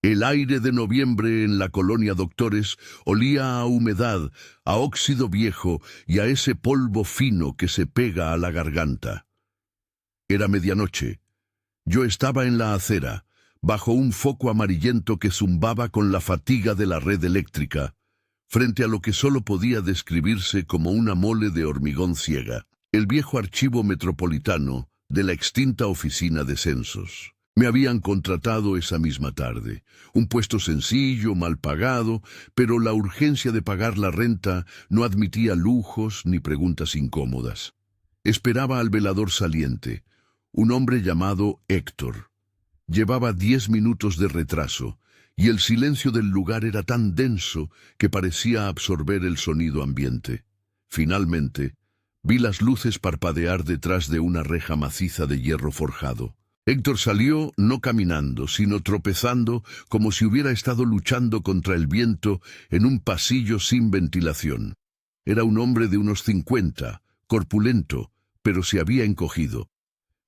El aire de noviembre en la colonia Doctores olía a humedad, a óxido viejo y a ese polvo fino que se pega a la garganta. Era medianoche. Yo estaba en la acera, bajo un foco amarillento que zumbaba con la fatiga de la red eléctrica, frente a lo que solo podía describirse como una mole de hormigón ciega, el viejo archivo metropolitano de la extinta oficina de censos. Me habían contratado esa misma tarde, un puesto sencillo, mal pagado, pero la urgencia de pagar la renta no admitía lujos ni preguntas incómodas. Esperaba al velador saliente, un hombre llamado Héctor. Llevaba 10 minutos de retraso, y el silencio del lugar era tan denso que parecía absorber el sonido ambiente. Finalmente, vi las luces parpadear detrás de una reja maciza de hierro forjado. Héctor salió no caminando, sino tropezando como si hubiera estado luchando contra el viento en un pasillo sin ventilación. Era un hombre de unos 50, corpulento, pero se había encogido.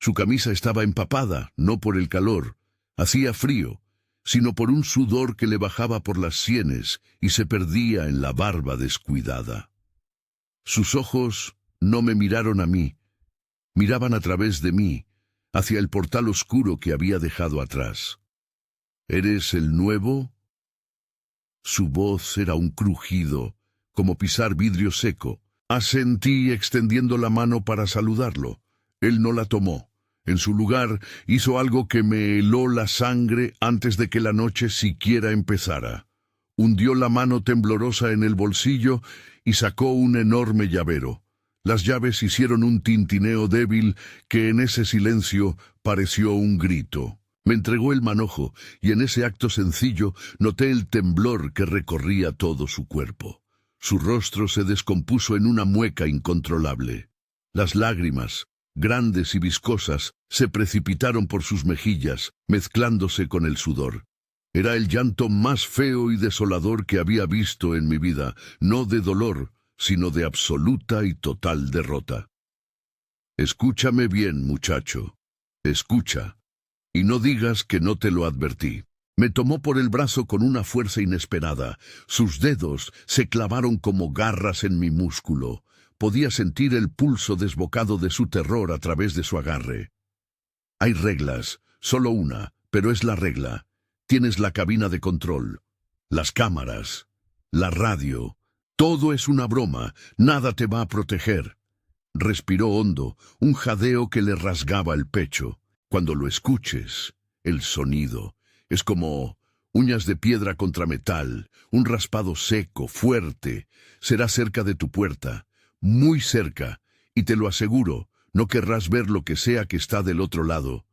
Su camisa estaba empapada, no por el calor, hacía frío, sino por un sudor que le bajaba por las sienes y se perdía en la barba descuidada. Sus ojos no me miraron a mí, miraban a través de mí, hacia el portal oscuro que había dejado atrás. ¿Eres el nuevo? Su voz era un crujido, como pisar vidrio seco. Asentí extendiendo la mano para saludarlo. Él no la tomó. En su lugar, hizo algo que me heló la sangre antes de que la noche siquiera empezara. Hundió la mano temblorosa en el bolsillo y sacó un enorme llavero. Las llaves hicieron un tintineo débil que en ese silencio pareció un grito. Me entregó el manojo y en ese acto sencillo noté el temblor que recorría todo su cuerpo. Su rostro se descompuso en una mueca incontrolable. Las lágrimas, grandes y viscosas, se precipitaron por sus mejillas, mezclándose con el sudor. Era el llanto más feo y desolador que había visto en mi vida, no de dolor, sino de absoluta y total derrota. Escúchame bien, muchacho. Escucha. Y no digas que no te lo advertí. Me tomó por el brazo con una fuerza inesperada. Sus dedos se clavaron como garras en mi músculo. Podía sentir el pulso desbocado de su terror a través de su agarre. Hay reglas, solo una, pero es la regla. Tienes la cabina de control, las cámaras, la radio. Todo es una broma, nada te va a proteger. Respiró hondo, un jadeo que le rasgaba el pecho. Cuando lo escuches, el sonido es como uñas de piedra contra metal, un raspado seco, fuerte. Será cerca de tu puerta, muy cerca, y te lo aseguro, no querrás ver lo que sea que está del otro lado.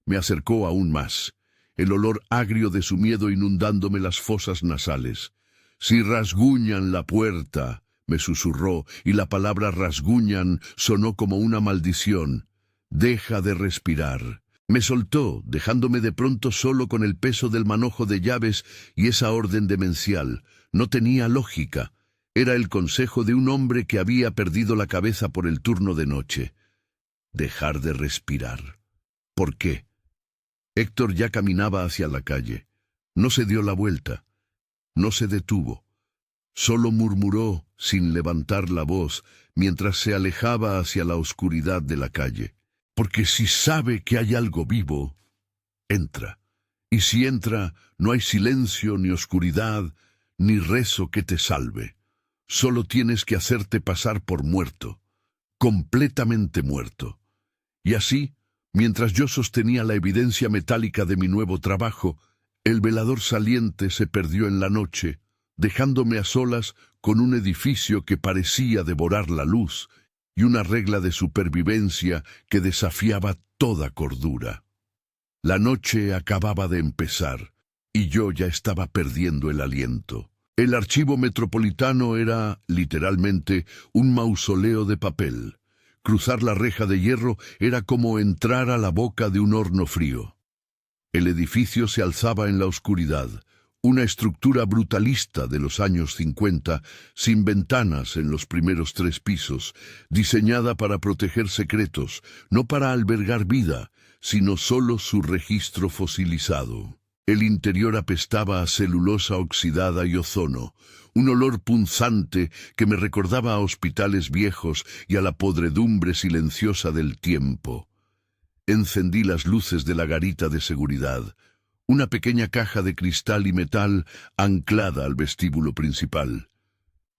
Me acercó aún más, el olor agrio de su miedo inundándome las fosas nasales. «Si rasguñan la puerta», me susurró, y la palabra rasguñan sonó como una maldición. «Deja de respirar». Me soltó, dejándome de pronto solo con el peso del manojo de llaves y esa orden demencial. No tenía lógica. Era el consejo de un hombre que había perdido la cabeza por el turno de noche. Dejar de respirar. ¿Por qué? Héctor ya caminaba hacia la calle. No se dio la vuelta. No se detuvo. Solo murmuró, sin levantar la voz, mientras se alejaba hacia la oscuridad de la calle. Porque si sabe que hay algo vivo, entra. Y si entra, no hay silencio, ni oscuridad, ni rezo que te salve. Solo tienes que hacerte pasar por muerto, completamente muerto. Y así, mientras yo sostenía la evidencia metálica de mi nuevo trabajo, el velador saliente se perdió en la noche, dejándome a solas con un edificio que parecía devorar la luz y una regla de supervivencia que desafiaba toda cordura. La noche acababa de empezar y yo ya estaba perdiendo el aliento. El archivo metropolitano era, literalmente, un mausoleo de papel. Cruzar la reja de hierro era como entrar a la boca de un horno frío. El edificio se alzaba en la oscuridad, una estructura brutalista de los años 50, sin ventanas en los primeros 3 pisos, diseñada para proteger secretos, no para albergar vida, sino solo su registro fosilizado. El interior apestaba a celulosa oxidada y ozono, un olor punzante que me recordaba a hospitales viejos y a la podredumbre silenciosa del tiempo. Encendí las luces de la garita de seguridad, una pequeña caja de cristal y metal anclada al vestíbulo principal.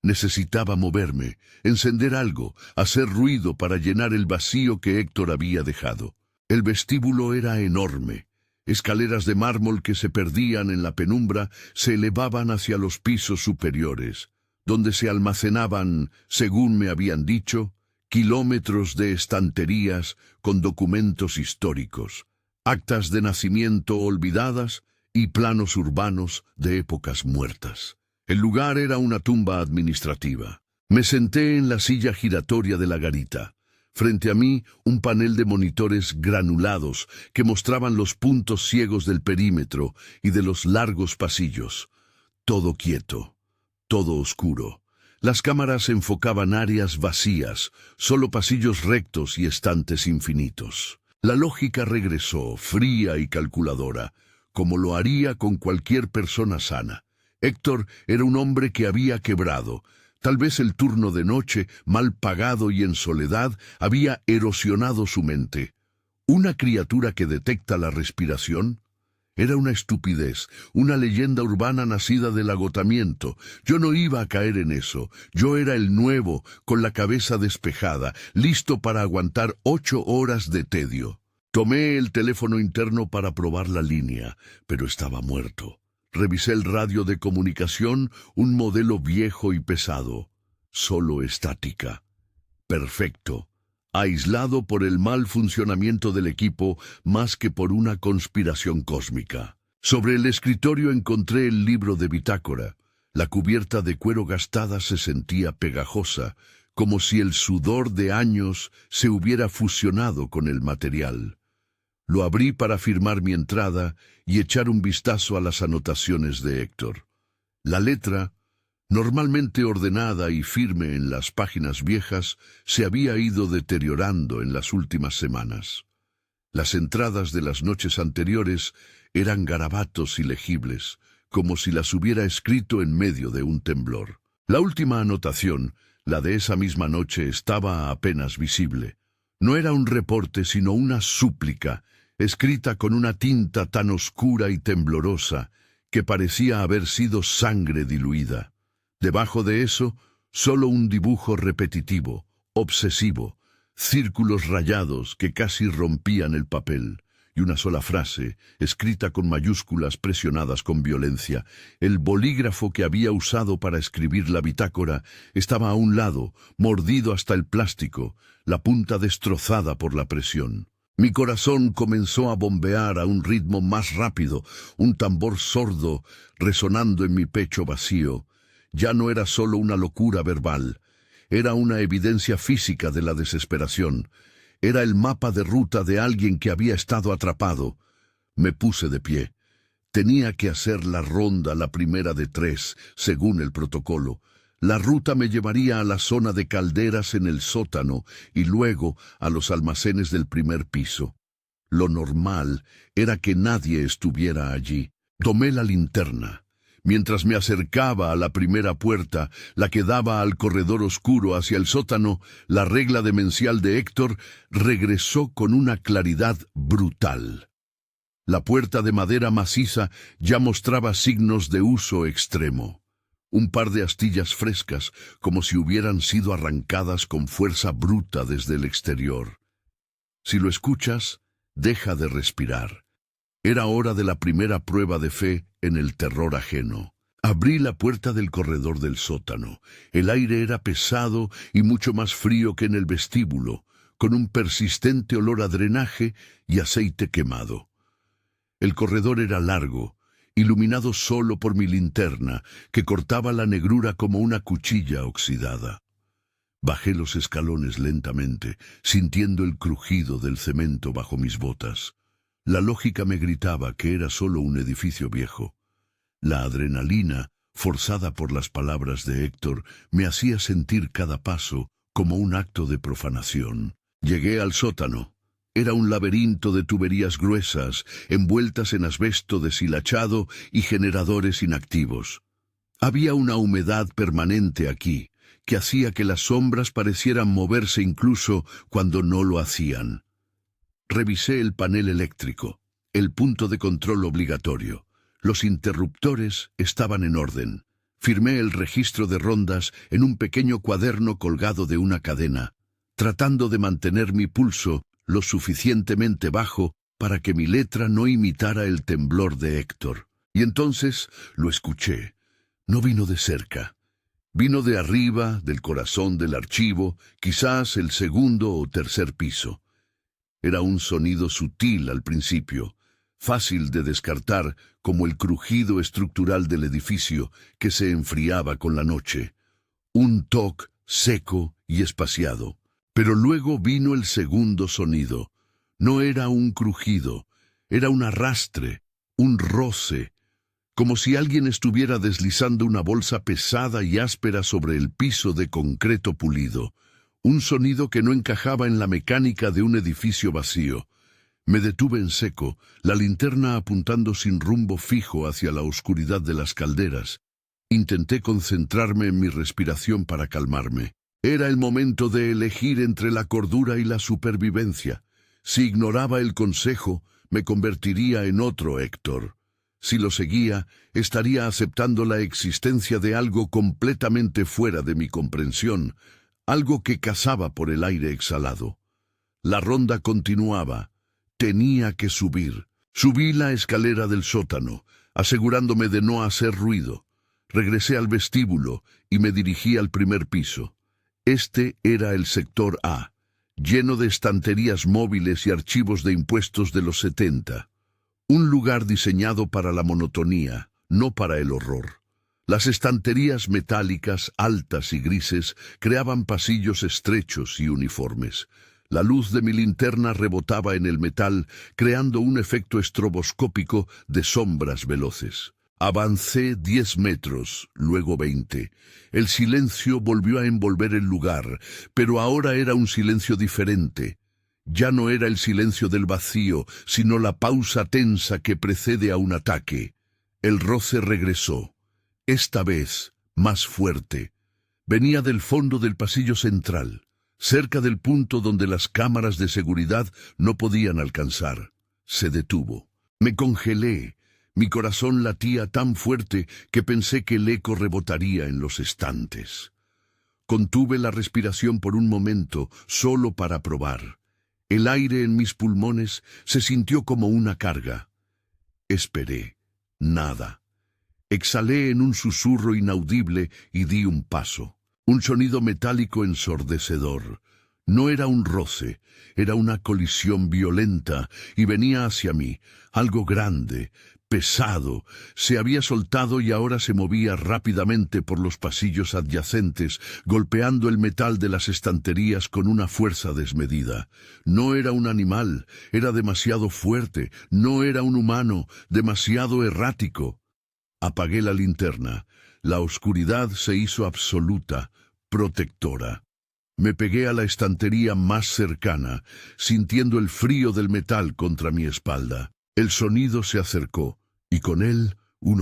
Necesitaba moverme, encender algo, hacer ruido para llenar el vacío que Héctor había dejado. El vestíbulo era enorme. Escaleras de mármol que se perdían en la penumbra se elevaban hacia los pisos superiores, donde se almacenaban, según me habían dicho, kilómetros de estanterías con documentos históricos, actas de nacimiento olvidadas y planos urbanos de épocas muertas. El lugar era una tumba administrativa. Me senté en la silla giratoria de la garita. Frente a mí, un panel de monitores granulados que mostraban los puntos ciegos del perímetro y de los largos pasillos. Todo quieto, todo oscuro. Las cámaras enfocaban áreas vacías, solo pasillos rectos y estantes infinitos. La lógica regresó, fría y calculadora, como lo haría con cualquier persona sana. Héctor era un hombre que había quebrado. Tal vez el turno de noche, mal pagado y en soledad, había erosionado su mente. ¿Una criatura que detecta la respiración? Era una estupidez, una leyenda urbana nacida del agotamiento. Yo no iba a caer en eso. Yo era el nuevo, con la cabeza despejada, listo para aguantar 8 horas de tedio. Tomé el teléfono interno para probar la línea, pero estaba muerto. Revisé el radio de comunicación, un modelo viejo y pesado. Solo estática. Perfecto. Aislado por el mal funcionamiento del equipo más que por una conspiración cósmica. Sobre el escritorio encontré el libro de bitácora. La cubierta de cuero gastada se sentía pegajosa, como si el sudor de años se hubiera fusionado con el material. Lo abrí para firmar mi entrada y echar un vistazo a las anotaciones de Héctor. La letra, normalmente ordenada y firme en las páginas viejas, se había ido deteriorando en las últimas semanas. Las entradas de las noches anteriores eran garabatos ilegibles, como si las hubiera escrito en medio de un temblor. La última anotación, la de esa misma noche, estaba apenas visible. No era un reporte, sino una súplica, escrita con una tinta tan oscura y temblorosa que parecía haber sido sangre diluida. Debajo de eso, solo un dibujo repetitivo, obsesivo, círculos rayados que casi rompían el papel, y una sola frase, escrita con mayúsculas presionadas con violencia. El bolígrafo que había usado para escribir la bitácora estaba a un lado, mordido hasta el plástico, la punta destrozada por la presión. Mi corazón comenzó a bombear a un ritmo más rápido, un tambor sordo resonando en mi pecho vacío. Ya no era solo una locura verbal, era una evidencia física de la desesperación. Era el mapa de ruta de alguien que había estado atrapado. Me puse de pie. Tenía que hacer la ronda, la primera de 3, según el protocolo. La ruta me llevaría a la zona de calderas en el sótano y luego a los almacenes del primer piso. Lo normal era que nadie estuviera allí. Tomé la linterna. Mientras me acercaba a la primera puerta, la que daba al corredor oscuro hacia el sótano, la regla demencial de Héctor regresó con una claridad brutal. La puerta de madera maciza ya mostraba signos de uso extremo. Un par de astillas frescas, como si hubieran sido arrancadas con fuerza bruta desde el exterior. Si lo escuchas, deja de respirar. Era hora de la primera prueba de fe en el terror ajeno. Abrí la puerta del corredor del sótano. El aire era pesado y mucho más frío que en el vestíbulo, con un persistente olor a drenaje y aceite quemado. El corredor era largo, iluminado solo por mi linterna, que cortaba la negrura como una cuchilla oxidada. Bajé los escalones lentamente, sintiendo el crujido del cemento bajo mis botas. La lógica me gritaba que era solo un edificio viejo. La adrenalina, forzada por las palabras de Héctor, me hacía sentir cada paso como un acto de profanación. Llegué al sótano. Era un laberinto de tuberías gruesas, envueltas en asbesto deshilachado y generadores inactivos. Había una humedad permanente aquí, que hacía que las sombras parecieran moverse incluso cuando no lo hacían. Revisé el panel eléctrico, el punto de control obligatorio. Los interruptores estaban en orden. Firmé el registro de rondas en un pequeño cuaderno colgado de una cadena, tratando de mantener mi pulso lo suficientemente bajo para que mi letra no imitara el temblor de Héctor. Y entonces lo escuché. No vino de cerca. Vino de arriba, del corazón del archivo, quizás el segundo o tercer piso. Era un sonido sutil al principio, fácil de descartar como el crujido estructural del edificio que se enfriaba con la noche. Un toc seco y espaciado. Pero luego vino el segundo sonido. No era un crujido, era un arrastre, un roce, como si alguien estuviera deslizando una bolsa pesada y áspera sobre el piso de concreto pulido. Un sonido que no encajaba en la mecánica de un edificio vacío. Me detuve en seco, la linterna apuntando sin rumbo fijo hacia la oscuridad de las calderas. Intenté concentrarme en mi respiración para calmarme. Era el momento de elegir entre la cordura y la supervivencia. Si ignoraba el consejo, me convertiría en otro Héctor. Si lo seguía, estaría aceptando la existencia de algo completamente fuera de mi comprensión, algo que cazaba por el aire exhalado. La ronda continuaba. Tenía que subir. Subí la escalera del sótano, asegurándome de no hacer ruido. Regresé al vestíbulo y me dirigí al primer piso. Este era el sector A, lleno de estanterías móviles y archivos de impuestos de los 70. Un lugar diseñado para la monotonía, no para el horror. Las estanterías metálicas, altas y grises, creaban pasillos estrechos y uniformes. La luz de mi linterna rebotaba en el metal, creando un efecto estroboscópico de sombras veloces. Avancé 10 metros, luego 20. El silencio volvió a envolver el lugar, pero ahora era un silencio diferente. Ya no era el silencio del vacío, sino la pausa tensa que precede a un ataque. El roce regresó, esta vez más fuerte. Venía del fondo del pasillo central, cerca del punto donde las cámaras de seguridad no podían alcanzar. Se detuvo. Me congelé. Mi corazón latía tan fuerte que pensé que el eco rebotaría en los estantes. Contuve la respiración por un momento, solo para probar. El aire en mis pulmones se sintió como una carga. Esperé. Nada. Exhalé en un susurro inaudible y di un paso. Un sonido metálico ensordecedor. No era un roce, era una colisión violenta y venía hacia mí, algo grande, pesado, se había soltado y ahora se movía rápidamente por los pasillos adyacentes, golpeando el metal de las estanterías con una fuerza desmedida. No era un animal, era demasiado fuerte, no era un humano, demasiado errático. Apagué la linterna. La oscuridad se hizo absoluta, protectora. Me pegué a la estantería más cercana, sintiendo el frío del metal contra mi espalda. El sonido se acercó, y con él un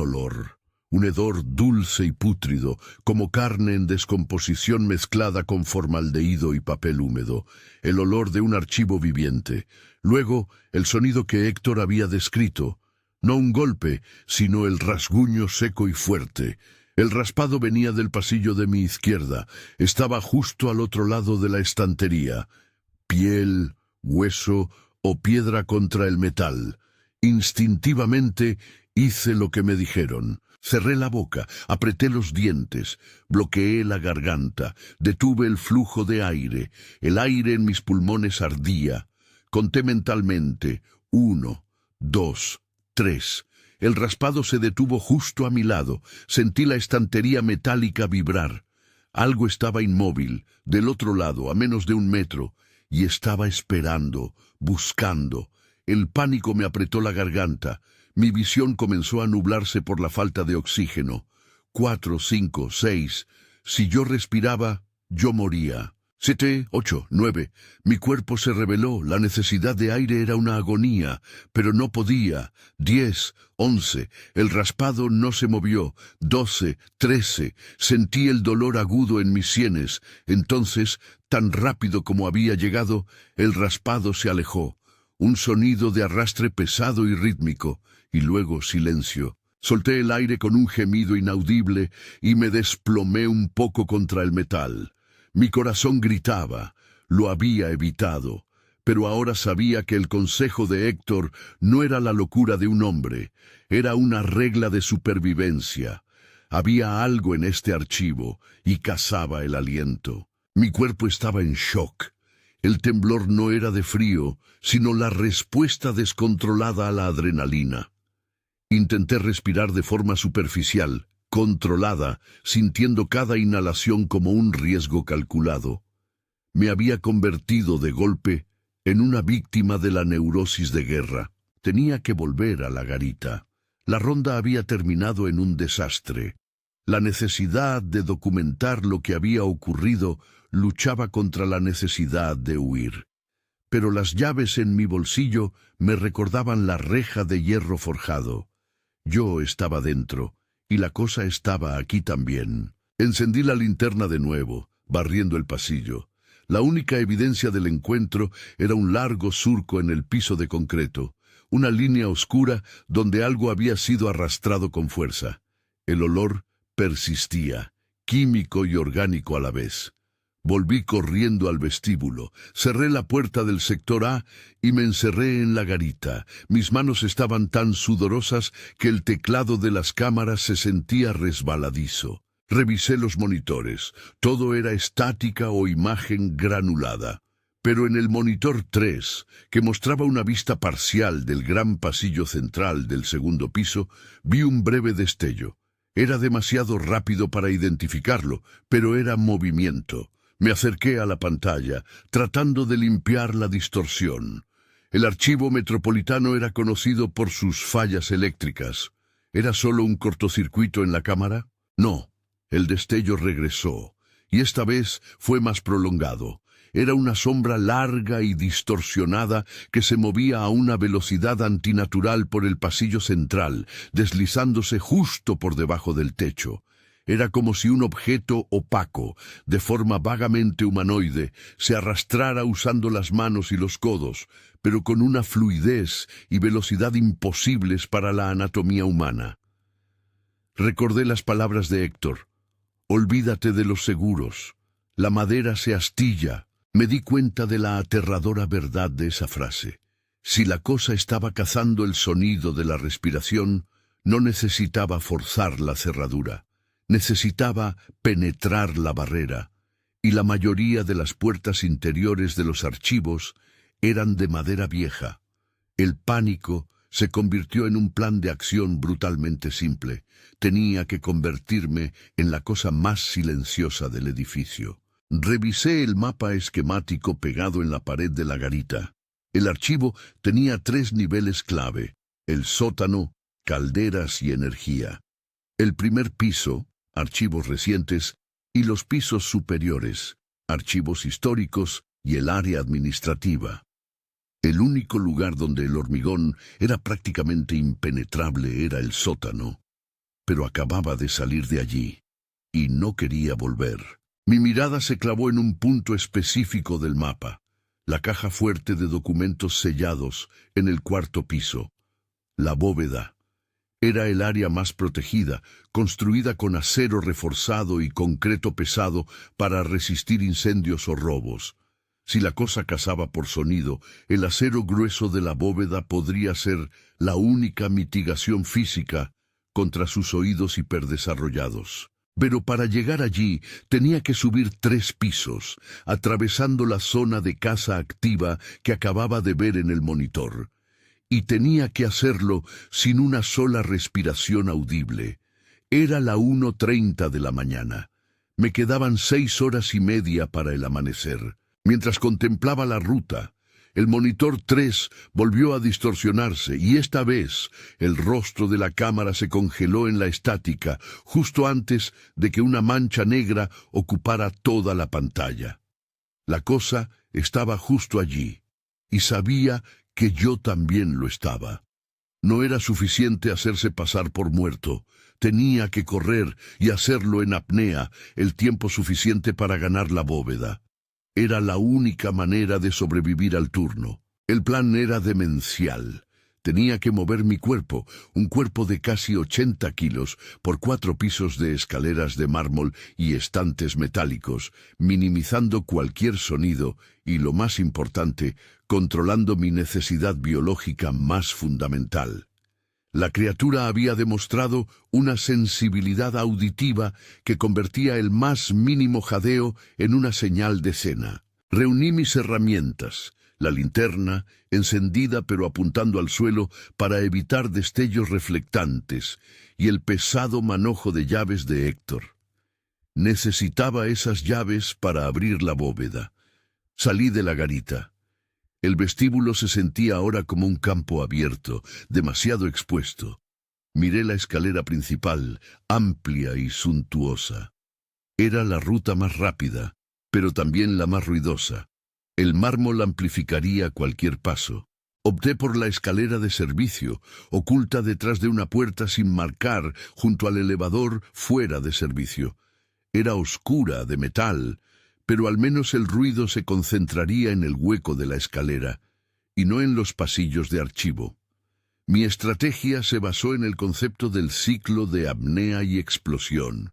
hedor dulce y pútrido, como carne en descomposición mezclada con formaldehído y papel húmedo, el olor de un archivo viviente. Luego, el sonido que Héctor había descrito, no un golpe, sino el rasguño seco y fuerte. El raspado venía del pasillo de mi izquierda, estaba justo al otro lado de la estantería. Piel, hueso o piedra contra el metal. Instintivamente hice lo que me dijeron. Cerré la boca, apreté los dientes, bloqueé la garganta, detuve el flujo de aire. El aire en mis pulmones ardía. Conté mentalmente: 1, 2, 3. El raspado se detuvo justo a mi lado. Sentí la estantería metálica vibrar. Algo estaba inmóvil, del otro lado, a menos de 1 metro, y estaba esperando, buscando. El pánico me apretó la garganta. Mi visión comenzó a nublarse por la falta de oxígeno. 4, 5, 6. Si yo respiraba, yo moría. 7, 8, 9. Mi cuerpo se rebeló, la necesidad de aire era una agonía, pero no podía. 10, 11. El raspado no se movió. 12, 13. Sentí el dolor agudo en mis sienes. Entonces, tan rápido como había llegado, el raspado se alejó. Un sonido de arrastre pesado y rítmico, y luego silencio. Solté el aire con un gemido inaudible y me desplomé un poco contra el metal. Mi corazón gritaba, lo había evitado, pero ahora sabía que el consejo de Héctor no era la locura de un hombre, era una regla de supervivencia. Había algo en este archivo y cazaba el aliento. Mi cuerpo estaba en shock. El temblor no era de frío, sino la respuesta descontrolada a la adrenalina. Intenté respirar de forma superficial, controlada, sintiendo cada inhalación como un riesgo calculado. Me había convertido de golpe en una víctima de la neurosis de guerra. Tenía que volver a la garita. La ronda había terminado en un desastre. La necesidad de documentar lo que había ocurrido luchaba contra la necesidad de huir. Pero las llaves en mi bolsillo me recordaban la reja de hierro forjado. Yo estaba dentro. Y la cosa estaba aquí también. Encendí la linterna de nuevo, barriendo el pasillo. La única evidencia del encuentro era un largo surco en el piso de concreto, una línea oscura donde algo había sido arrastrado con fuerza. El olor persistía, químico y orgánico a la vez. Volví corriendo al vestíbulo, cerré la puerta del sector A y me encerré en la garita. Mis manos estaban tan sudorosas que el teclado de las cámaras se sentía resbaladizo. Revisé los monitores. Todo era estática o imagen granulada. Pero en el monitor 3, que mostraba una vista parcial del gran pasillo central del segundo piso, vi un breve destello. Era demasiado rápido para identificarlo, pero era movimiento. Me acerqué a la pantalla, tratando de limpiar la distorsión. El archivo metropolitano era conocido por sus fallas eléctricas. ¿Era solo un cortocircuito en la cámara? No, el destello regresó, y esta vez fue más prolongado. Era una sombra larga y distorsionada que se movía a una velocidad antinatural por el pasillo central, deslizándose justo por debajo del techo. Era como si un objeto opaco, de forma vagamente humanoide, se arrastrara usando las manos y los codos, pero con una fluidez y velocidad imposibles para la anatomía humana. Recordé las palabras de Héctor. Olvídate de los seguros. La madera se astilla. Me di cuenta de la aterradora verdad de esa frase. Si la cosa estaba cazando el sonido de la respiración, no necesitaba forzar la cerradura. Necesitaba penetrar la barrera, y la mayoría de las puertas interiores de los archivos eran de madera vieja. El pánico se convirtió en un plan de acción brutalmente simple. Tenía que convertirme en la cosa más silenciosa del edificio. Revisé el mapa esquemático pegado en la pared de la garita. El archivo tenía 3 niveles clave: el sótano, calderas y energía. El primer piso, archivos recientes, y los pisos superiores, archivos históricos y el área administrativa. El único lugar donde el hormigón era prácticamente impenetrable era el sótano, pero acababa de salir de allí, y no quería volver. Mi mirada se clavó en un punto específico del mapa, la caja fuerte de documentos sellados en el 4º piso, la bóveda. Era el área más protegida, construida con acero reforzado y concreto pesado para resistir incendios o robos. Si la cosa cazaba por sonido, el acero grueso de la bóveda podría ser la única mitigación física contra sus oídos hiperdesarrollados. Pero para llegar allí tenía que subir 3 pisos, atravesando la zona de caza activa que acababa de ver en el monitor. Y tenía que hacerlo sin una sola respiración audible. Era la 1:30 de la mañana. Me quedaban 6 horas y media para el amanecer. Mientras contemplaba la ruta, el monitor 3 volvió a distorsionarse y esta vez el rostro de la cámara se congeló en la estática justo antes de que una mancha negra ocupara toda la pantalla. La cosa estaba justo allí, y sabía que yo también lo estaba. No era suficiente hacerse pasar por muerto. Tenía que correr y hacerlo en apnea el tiempo suficiente para ganar la bóveda. Era la única manera de sobrevivir al turno. El plan era demencial. Tenía que mover mi cuerpo, un cuerpo de casi 80 kilos, por 4 pisos de escaleras de mármol y estantes metálicos, minimizando cualquier sonido y, lo más importante, controlando mi necesidad biológica más fundamental. La criatura había demostrado una sensibilidad auditiva que convertía el más mínimo jadeo en una señal de cena. Reuní mis herramientas, la linterna, encendida pero apuntando al suelo para evitar destellos reflectantes, y el pesado manojo de llaves de Héctor. Necesitaba esas llaves para abrir la bóveda. Salí de la garita. El vestíbulo se sentía ahora como un campo abierto, demasiado expuesto. Miré la escalera principal, amplia y suntuosa. Era la ruta más rápida, pero también la más ruidosa. El mármol amplificaría cualquier paso. Opté por la escalera de servicio, oculta detrás de una puerta sin marcar, junto al elevador fuera de servicio. Era oscura, de metal, pero al menos el ruido se concentraría en el hueco de la escalera, y no en los pasillos de archivo. Mi estrategia se basó en el concepto del ciclo de apnea y explosión.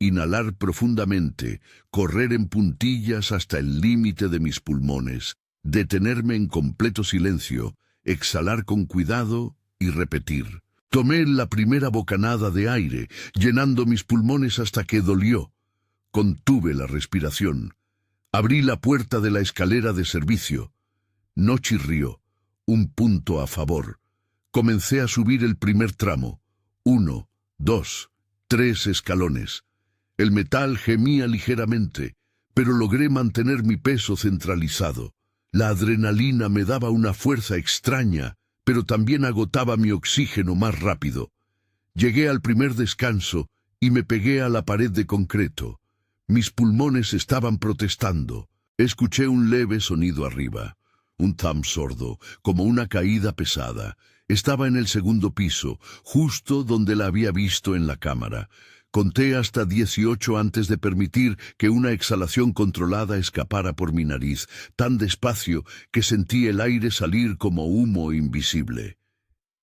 Inhalar profundamente, correr en puntillas hasta el límite de mis pulmones, detenerme en completo silencio, exhalar con cuidado y repetir. Tomé la primera bocanada de aire, llenando mis pulmones hasta que dolió. Contuve la respiración. Abrí la puerta de la escalera de servicio. No chirrió. Un punto a favor. Comencé a subir el primer tramo. 1, 2, 3 escalones. El metal gemía ligeramente, pero logré mantener mi peso centralizado. La adrenalina me daba una fuerza extraña, pero también agotaba mi oxígeno más rápido. Llegué al primer descanso y me pegué a la pared de concreto. Mis pulmones estaban protestando. Escuché un leve sonido arriba. Un thump sordo, como una caída pesada. Estaba en el segundo piso, justo donde la había visto en la cámara. Conté hasta 18 antes de permitir que una exhalación controlada escapara por mi nariz, tan despacio que sentí el aire salir como humo invisible.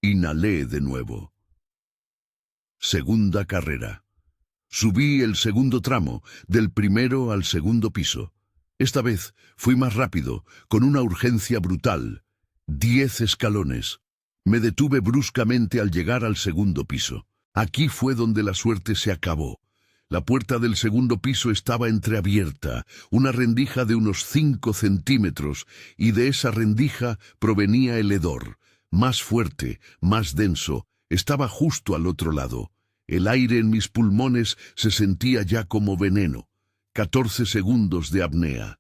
Inhalé de nuevo. Segunda carrera. Subí el segundo tramo, del primero al segundo piso. Esta vez fui más rápido, con una urgencia brutal. 10 escalones. Me detuve bruscamente al llegar al segundo piso. Aquí fue donde la suerte se acabó. La puerta del segundo piso estaba entreabierta, una rendija de unos 5 centímetros, y de esa rendija provenía el hedor. Más fuerte, más denso, estaba justo al otro lado. El aire en mis pulmones se sentía ya como veneno. 14 segundos de apnea.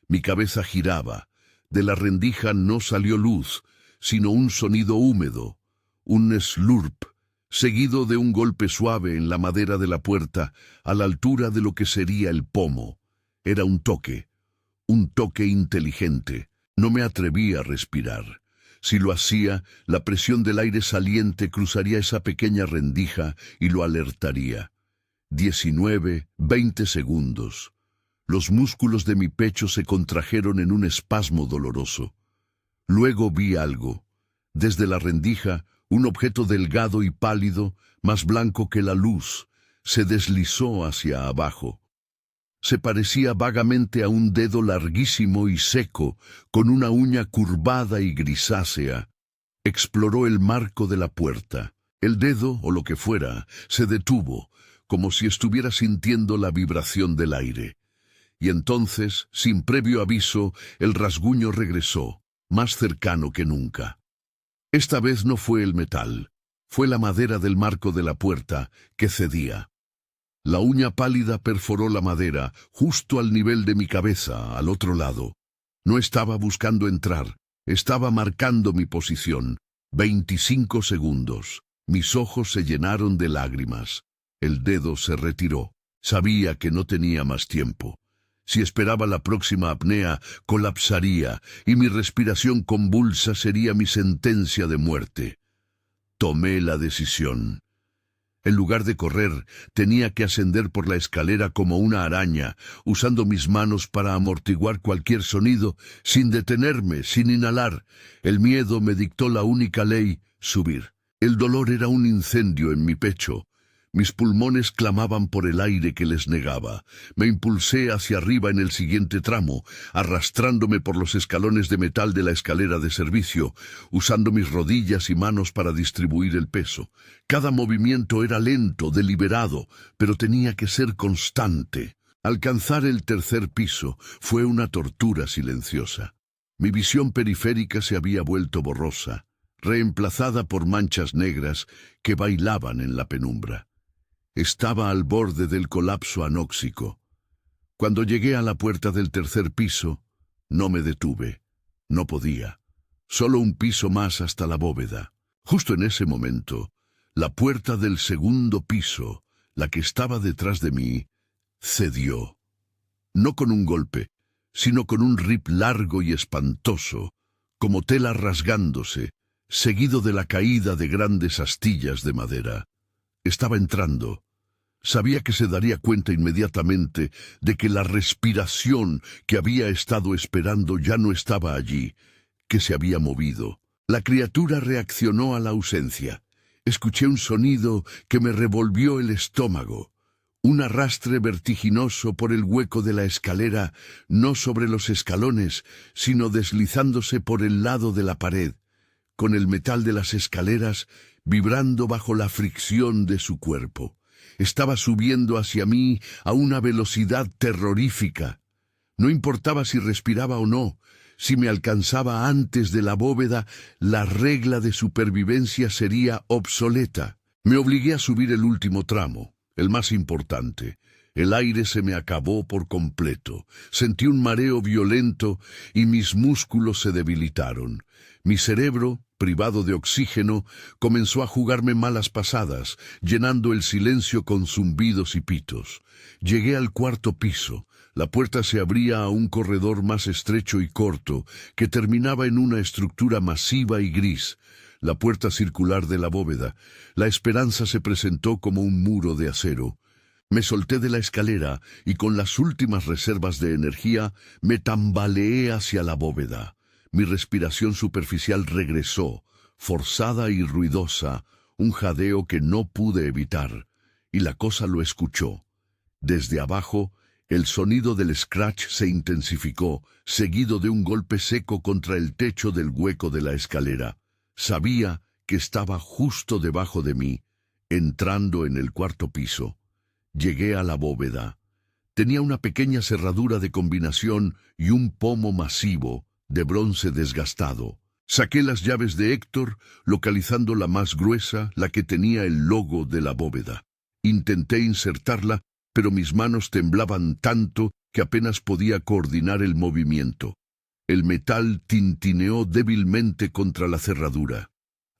Mi cabeza giraba. De la rendija no salió luz, sino un sonido húmedo, un slurp, seguido de un golpe suave en la madera de la puerta, a la altura de lo que sería el pomo. Era un toque inteligente. No me atreví a respirar. Si lo hacía, la presión del aire saliente cruzaría esa pequeña rendija y lo alertaría. 19, 20 segundos. Los músculos de mi pecho se contrajeron en un espasmo doloroso. Luego vi algo. Desde la rendija, un objeto delgado y pálido, más blanco que la luz, se deslizó hacia abajo. Se parecía vagamente a un dedo larguísimo y seco, con una uña curvada y grisácea. Exploró el marco de la puerta. El dedo, o lo que fuera, se detuvo, como si estuviera sintiendo la vibración del aire. Y entonces, sin previo aviso, el rasguño regresó, más cercano que nunca. Esta vez no fue el metal, fue la madera del marco de la puerta que cedía. La uña pálida perforó la madera, justo al nivel de mi cabeza, al otro lado. No estaba buscando entrar, estaba marcando mi posición. 25 segundos. Mis ojos se llenaron de lágrimas. El dedo se retiró. Sabía que no tenía más tiempo. Si esperaba la próxima apnea, colapsaría, y mi respiración convulsa sería mi sentencia de muerte. Tomé la decisión. En lugar de correr, tenía que ascender por la escalera como una araña, usando mis manos para amortiguar cualquier sonido, sin detenerme, sin inhalar. El miedo me dictó la única ley: subir. El dolor era un incendio en mi pecho. Mis pulmones clamaban por el aire que les negaba. Me impulsé hacia arriba en el siguiente tramo, arrastrándome por los escalones de metal de la escalera de servicio, usando mis rodillas y manos para distribuir el peso. Cada movimiento era lento, deliberado, pero tenía que ser constante. Alcanzar el tercer piso fue una tortura silenciosa. Mi visión periférica se había vuelto borrosa, reemplazada por manchas negras que bailaban en la penumbra. Estaba al borde del colapso anóxico. Cuando llegué a la puerta del tercer piso, no me detuve. No podía. Solo un piso más hasta la bóveda. Justo en ese momento, la puerta del segundo piso, la que estaba detrás de mí, cedió. No con un golpe, sino con un rip largo y espantoso, como tela rasgándose, seguido de la caída de grandes astillas de madera. Estaba entrando. Sabía que se daría cuenta inmediatamente de que la respiración que había estado esperando ya no estaba allí, que se había movido. La criatura reaccionó a la ausencia. Escuché un sonido que me revolvió el estómago. Un arrastre vertiginoso por el hueco de la escalera, no sobre los escalones, sino deslizándose por el lado de la pared, con el metal de las escaleras vibrando bajo la fricción de su cuerpo. Estaba subiendo hacia mí a una velocidad terrorífica. No importaba si respiraba o no, si me alcanzaba antes de la bóveda, la regla de supervivencia sería obsoleta. Me obligué a subir el último tramo, el más importante. El aire se me acabó por completo. Sentí un mareo violento y mis músculos se debilitaron. Mi cerebro, privado de oxígeno, comenzó a jugarme malas pasadas, llenando el silencio con zumbidos y pitos. Llegué al cuarto piso. La puerta se abría a un corredor más estrecho y corto, que terminaba en una estructura masiva y gris. La puerta circular de la bóveda. La esperanza se presentó como un muro de acero. Me solté de la escalera y con las últimas reservas de energía me tambaleé hacia la bóveda. Mi respiración superficial regresó, forzada y ruidosa, un jadeo que no pude evitar, y la cosa lo escuchó. Desde abajo, el sonido del scratch se intensificó, seguido de un golpe seco contra el techo del hueco de la escalera. Sabía que estaba justo debajo de mí, entrando en el cuarto piso. Llegué a la bóveda. Tenía una pequeña cerradura de combinación y un pomo masivo, de bronce desgastado. Saqué las llaves de Héctor, localizando la más gruesa, la que tenía el logo de la bóveda. Intenté insertarla, pero mis manos temblaban tanto que apenas podía coordinar el movimiento. El metal tintineó débilmente contra la cerradura.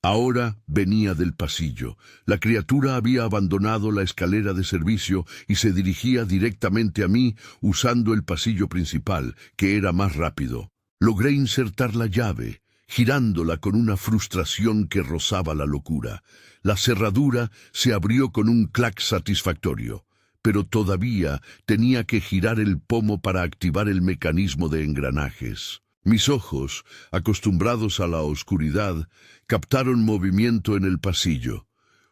Ahora venía del pasillo. La criatura había abandonado la escalera de servicio y se dirigía directamente a mí usando el pasillo principal, que era más rápido. Logré insertar la llave, girándola con una frustración que rozaba la locura. La cerradura se abrió con un clac satisfactorio, pero todavía tenía que girar el pomo para activar el mecanismo de engranajes. Mis ojos, acostumbrados a la oscuridad, captaron movimiento en el pasillo.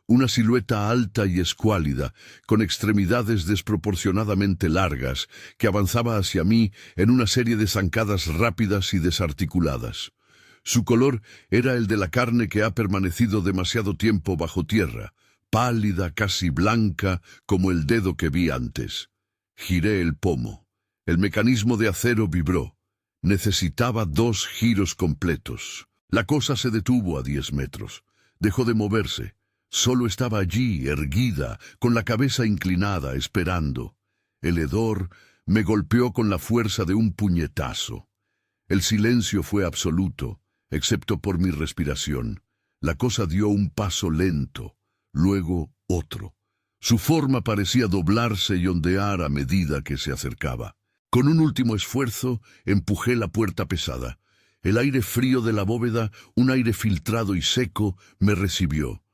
Una silueta alta y escuálida, con extremidades desproporcionadamente largas, que avanzaba hacia mí en una serie de zancadas rápidas y desarticuladas. Su color era el de la carne que ha permanecido demasiado tiempo bajo tierra, pálida, casi blanca, como el dedo que vi antes. Giré el pomo. El mecanismo de acero vibró. Necesitaba 2 giros completos. La cosa se detuvo a 10 metros. Dejó de moverse. Solo estaba allí, erguida, con la cabeza inclinada, esperando. El hedor me golpeó con la fuerza de un puñetazo. El silencio fue absoluto, excepto por mi respiración. La cosa dio un paso lento, luego otro. Su forma parecía doblarse y ondear a medida que se acercaba. Con un último esfuerzo, empujé la puerta pesada. El aire frío de la bóveda, un aire filtrado y seco, me recibió.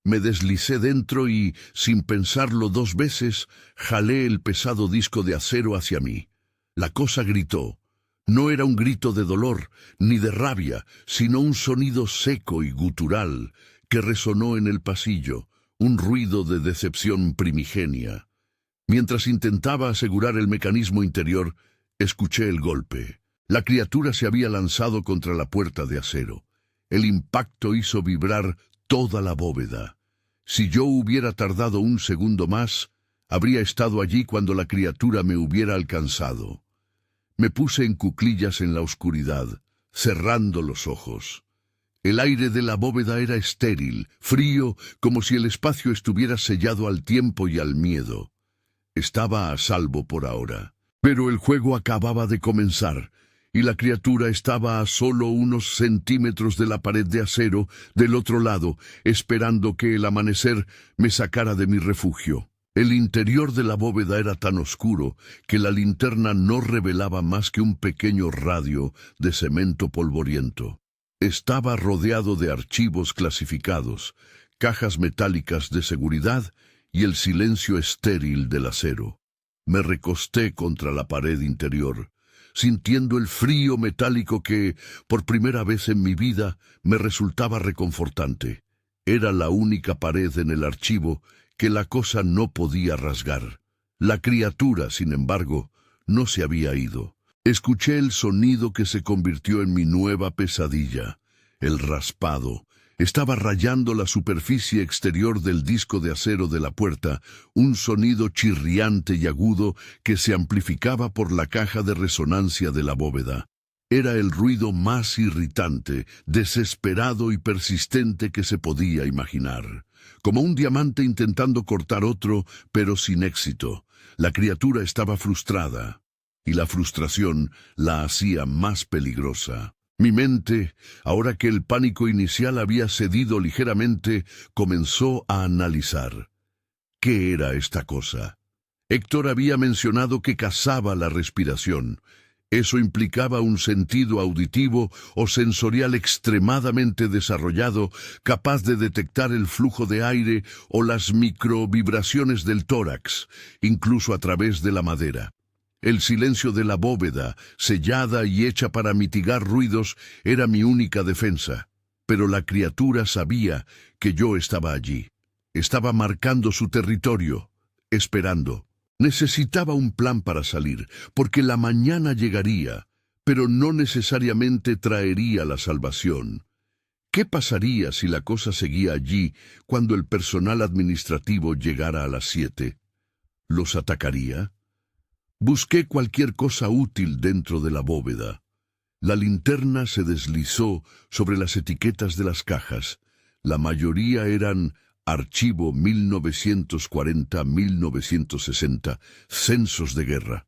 Me deslicé dentro y, sin pensarlo 2 veces, jalé el pesado disco de acero hacia mí. La cosa gritó. No era un grito de dolor, ni de rabia, sino un sonido seco y gutural que resonó en el pasillo, un ruido de decepción primigenia. Mientras intentaba asegurar el mecanismo interior, escuché el golpe. La criatura se había lanzado contra la puerta de acero. El impacto hizo vibrar toda la bóveda. Si yo hubiera tardado un segundo más, habría estado allí cuando la criatura me hubiera alcanzado. Me puse en cuclillas en la oscuridad, cerrando los ojos. El aire de la bóveda era estéril, frío, como si el espacio estuviera sellado al tiempo y al miedo. Estaba a salvo por ahora. Pero el juego acababa de comenzar, y la criatura estaba a solo unos centímetros de la pared de acero del otro lado, esperando que el amanecer me sacara de mi refugio. El interior de la bóveda era tan oscuro que la linterna no revelaba más que un pequeño radio de cemento polvoriento. Estaba rodeado de archivos clasificados, cajas metálicas de seguridad y el silencio estéril del acero. Me recosté contra la pared interior, sintiendo el frío metálico que, por primera vez en mi vida, me resultaba reconfortante. Era la única pared en el archivo que la cosa no podía rasgar. La criatura, sin embargo, no se había ido. Escuché el sonido que se convirtió en mi nueva pesadilla. El raspado. Estaba rayando la superficie exterior del disco de acero de la puerta, un sonido chirriante y agudo que se amplificaba por la caja de resonancia de la bóveda. Era el ruido más irritante, desesperado y persistente que se podía imaginar. Como un diamante intentando cortar otro, pero sin éxito. La criatura estaba frustrada, y la frustración la hacía más peligrosa. Mi mente, ahora que el pánico inicial había cedido ligeramente, comenzó a analizar. ¿Qué era esta cosa? Héctor había mencionado que cazaba la respiración. Eso implicaba un sentido auditivo o sensorial extremadamente desarrollado, capaz de detectar el flujo de aire o las microvibraciones del tórax, incluso a través de la madera. El silencio de la bóveda, sellada y hecha para mitigar ruidos, era mi única defensa. Pero la criatura sabía que yo estaba allí. Estaba marcando su territorio, esperando. Necesitaba un plan para salir, porque la mañana llegaría, pero no necesariamente traería la salvación. ¿Qué pasaría si la cosa seguía allí cuando el personal administrativo llegara a las 7? ¿Los atacaría? Busqué cualquier cosa útil dentro de la bóveda. La linterna se deslizó sobre las etiquetas de las cajas. La mayoría eran Archivo 1940-1960, Censos de Guerra.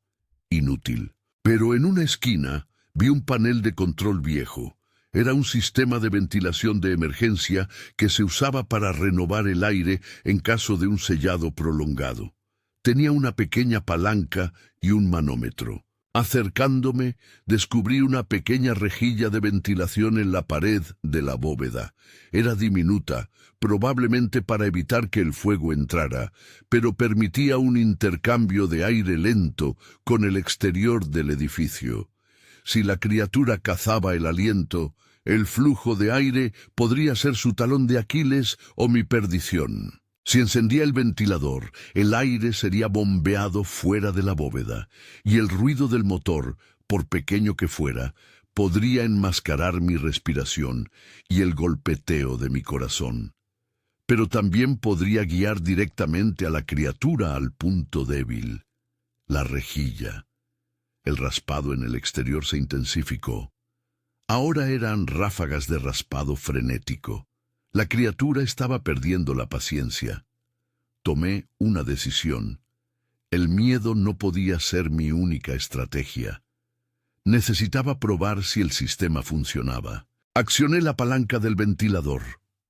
Inútil. Pero en una esquina vi un panel de control viejo. Era un sistema de ventilación de emergencia que se usaba para renovar el aire en caso de un sellado prolongado. Tenía una pequeña palanca y un manómetro. Acercándome, descubrí una pequeña rejilla de ventilación en la pared de la bóveda. Era diminuta, probablemente para evitar que el fuego entrara, pero permitía un intercambio de aire lento con el exterior del edificio. Si la criatura cazaba el aliento, el flujo de aire podría ser su talón de Aquiles o mi perdición. Si encendía el ventilador, el aire sería bombeado fuera de la bóveda, y el ruido del motor, por pequeño que fuera, podría enmascarar mi respiración y el golpeteo de mi corazón. Pero también podría guiar directamente a la criatura al punto débil, la rejilla. El raspado en el exterior se intensificó. Ahora eran ráfagas de raspado frenético. La criatura estaba perdiendo la paciencia. Tomé una decisión. El miedo no podía ser mi única estrategia. Necesitaba probar si el sistema funcionaba. Accioné la palanca del ventilador.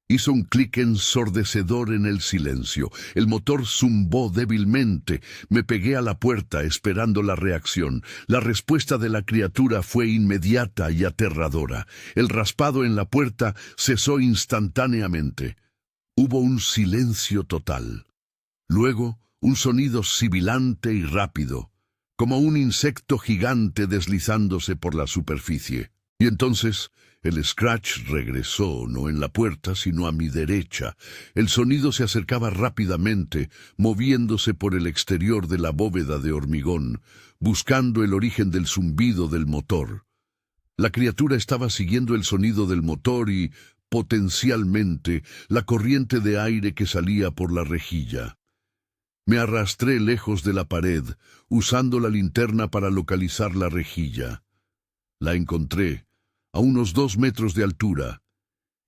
Hizo un clic ensordecedor en el silencio. El motor zumbó débilmente. Me pegué a la puerta esperando la reacción. La respuesta de la criatura fue inmediata y aterradora. El raspado en la puerta cesó instantáneamente. Hubo un silencio total. Luego, un sonido sibilante y rápido, como un insecto gigante deslizándose por la superficie. Y entonces el scratch regresó, no en la puerta, sino a mi derecha. El sonido se acercaba rápidamente, moviéndose por el exterior de la bóveda de hormigón, buscando el origen del zumbido del motor. La criatura estaba siguiendo el sonido del motor y, potencialmente, la corriente de aire que salía por la rejilla. Me arrastré lejos de la pared, usando la linterna para localizar la rejilla. La encontré, a unos 2 metros de altura,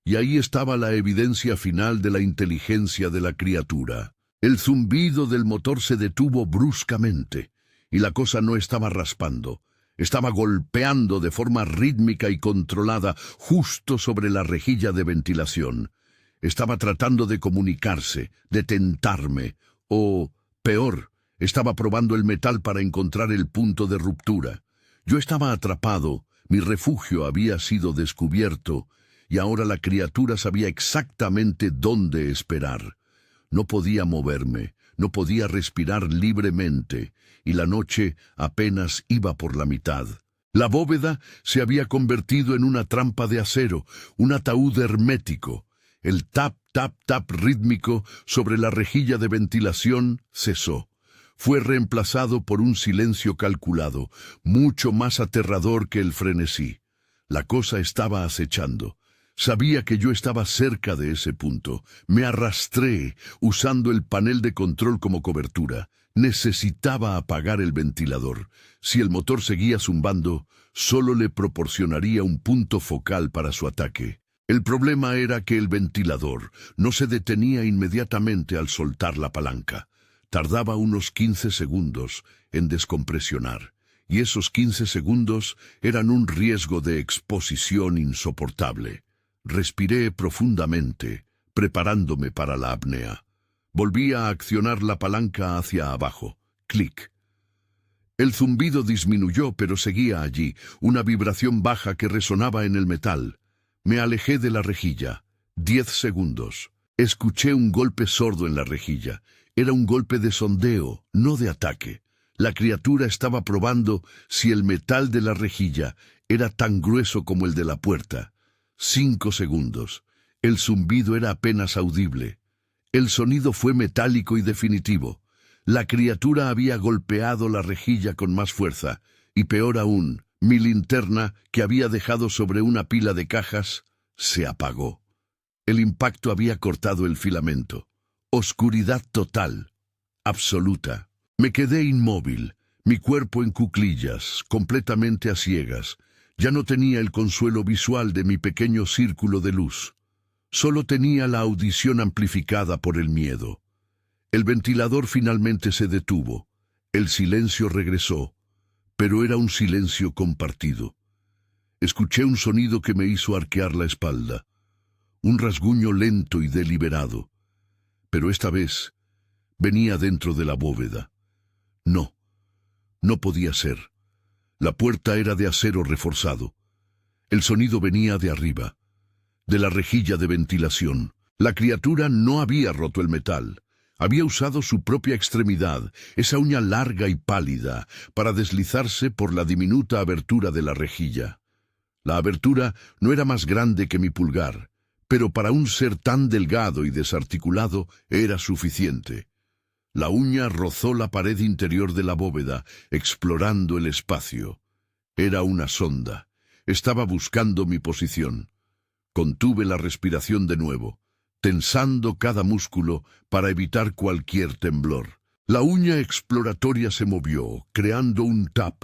y ahí estaba la evidencia final de la inteligencia de la criatura. El zumbido del motor se detuvo bruscamente, y la cosa no estaba raspando. Estaba golpeando de forma rítmica y controlada justo sobre la rejilla de ventilación. Estaba tratando de comunicarse, de tentarme, o, peor, estaba probando el metal para encontrar el punto de ruptura. Yo estaba atrapado, mi refugio había sido descubierto, y ahora la criatura sabía exactamente dónde esperar. No podía moverme, no podía respirar libremente, y la noche apenas iba por la mitad. La bóveda se había convertido en una trampa de acero, un ataúd hermético. El tap, tap, tap rítmico sobre la rejilla de ventilación cesó. Fue reemplazado por un silencio calculado, mucho más aterrador que el frenesí. La cosa estaba acechando. Sabía que yo estaba cerca de ese punto. Me arrastré, usando el panel de control como cobertura. Necesitaba apagar el ventilador. Si el motor seguía zumbando, solo le proporcionaría un punto focal para su ataque. El problema era que el ventilador no se detenía inmediatamente al soltar la palanca. Tardaba unos 15 segundos en descompresionar, y esos 15 segundos eran un riesgo de exposición insoportable. Respiré profundamente, preparándome para la apnea. Volví a accionar la palanca hacia abajo. Clic. El zumbido disminuyó, pero seguía allí, una vibración baja que resonaba en el metal. Me alejé de la rejilla. 10 segundos. Escuché un golpe sordo en la rejilla. Era un golpe de sondeo, no de ataque. La criatura estaba probando si el metal de la rejilla era tan grueso como el de la puerta. 5 segundos. El zumbido era apenas audible. El sonido fue metálico y definitivo. La criatura había golpeado la rejilla con más fuerza, y peor aún, mi linterna, que había dejado sobre una pila de cajas, se apagó. El impacto había cortado el filamento. Oscuridad total, absoluta. Me quedé inmóvil, mi cuerpo en cuclillas, completamente a ciegas. Ya no tenía el consuelo visual de mi pequeño círculo de luz. Solo tenía la audición amplificada por el miedo. El ventilador finalmente se detuvo. El silencio regresó, pero era un silencio compartido. Escuché un sonido que me hizo arquear la espalda. Un rasguño lento y deliberado. Pero esta vez venía dentro de la bóveda. No, no podía ser. La puerta era de acero reforzado. El sonido venía de arriba, de la rejilla de ventilación. La criatura no había roto el metal. Había usado su propia extremidad, esa uña larga y pálida, para deslizarse por la diminuta abertura de la rejilla. La abertura no era más grande que mi pulgar, pero para un ser tan delgado y desarticulado era suficiente. La uña rozó la pared interior de la bóveda, explorando el espacio. Era una sonda. Estaba buscando mi posición. Contuve la respiración de nuevo, tensando cada músculo para evitar cualquier temblor. La uña exploratoria se movió, creando un tap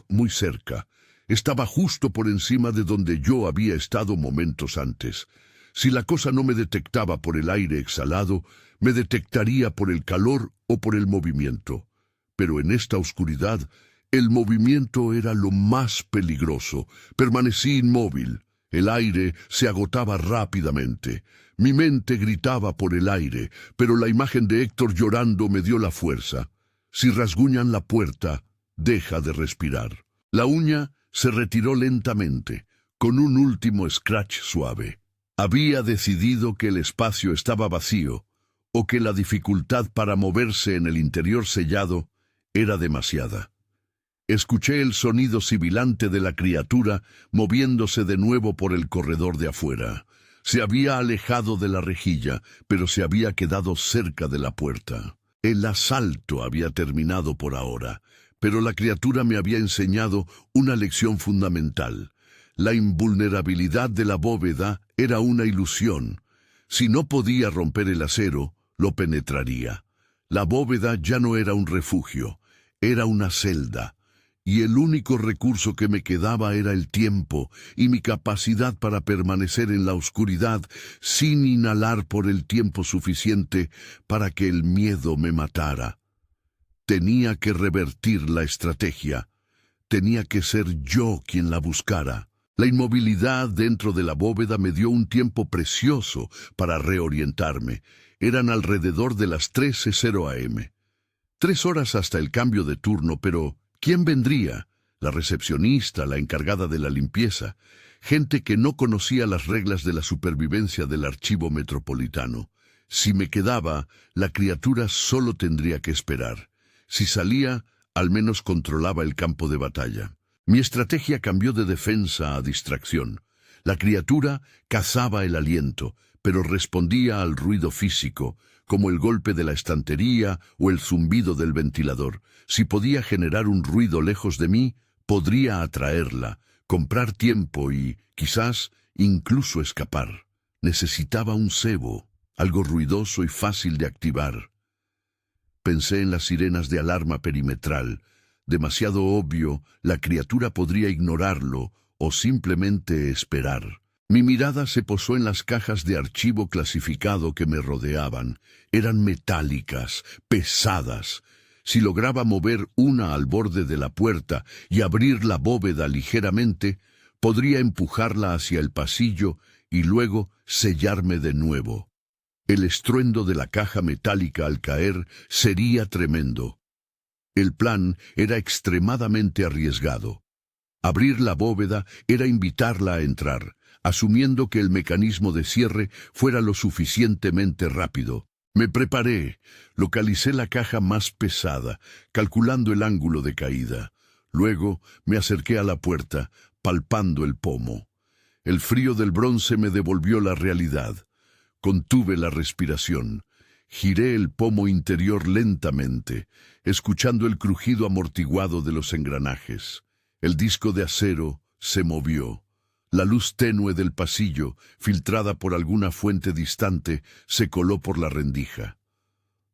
muy cerca. Estaba justo por encima de donde yo había estado momentos antes. Si la cosa no me detectaba por el aire exhalado, me detectaría por el calor o por el movimiento. Pero en esta oscuridad, el movimiento era lo más peligroso. Permanecí inmóvil, El aire se agotaba rápidamente. Mi mente gritaba por el aire, pero la imagen de Héctor llorando me dio la fuerza. Si rasguñan la puerta, deja de respirar. La uña se retiró lentamente, con un último scratch suave. Había decidido que el espacio estaba vacío, o que la dificultad para moverse en el interior sellado era demasiada. Escuché el sonido sibilante de la criatura moviéndose de nuevo por el corredor de afuera. Se había alejado de la rejilla, pero se había quedado cerca de la puerta. El asalto había terminado por ahora, pero la criatura me había enseñado una lección fundamental. La invulnerabilidad de la bóveda era una ilusión. Si no podía romper el acero, lo penetraría. La bóveda ya no era un refugio, era una celda. Y el único recurso que me quedaba era el tiempo y mi capacidad para permanecer en la oscuridad sin inhalar por el tiempo suficiente para que el miedo me matara. Tenía que revertir la estrategia. Tenía que ser yo quien la buscara. La inmovilidad dentro de la bóveda me dio un tiempo precioso para reorientarme. Eran alrededor de las 13:00 am. 3 horas hasta el cambio de turno, pero ¿quién vendría? La recepcionista, la encargada de la limpieza, gente que no conocía las reglas de la supervivencia del archivo metropolitano. Si me quedaba, la criatura solo tendría que esperar. Si salía, al menos controlaba el campo de batalla. Mi estrategia cambió de defensa a distracción. La criatura cazaba el aliento, pero respondía al ruido físico, como el golpe de la estantería o el zumbido del ventilador. Si podía generar un ruido lejos de mí, podría atraerla, comprar tiempo y, quizás, incluso escapar. Necesitaba un cebo, algo ruidoso y fácil de activar. Pensé en las sirenas de alarma perimetral. Demasiado obvio, la criatura podría ignorarlo o simplemente esperar. Mi mirada se posó en las cajas de archivo clasificado que me rodeaban. Eran metálicas, pesadas. Si lograba mover una al borde de la puerta y abrir la bóveda ligeramente, podría empujarla hacia el pasillo y luego sellarme de nuevo. El estruendo de la caja metálica al caer sería tremendo. El plan era extremadamente arriesgado. Abrir la bóveda era invitarla a entrar, asumiendo que el mecanismo de cierre fuera lo suficientemente rápido. Me preparé, localicé la caja más pesada, calculando el ángulo de caída. Luego me acerqué a la puerta, palpando el pomo. El frío del bronce me devolvió la realidad. Contuve la respiración. Giré el pomo interior lentamente, escuchando el crujido amortiguado de los engranajes. El disco de acero se movió. La luz tenue del pasillo, filtrada por alguna fuente distante, se coló por la rendija.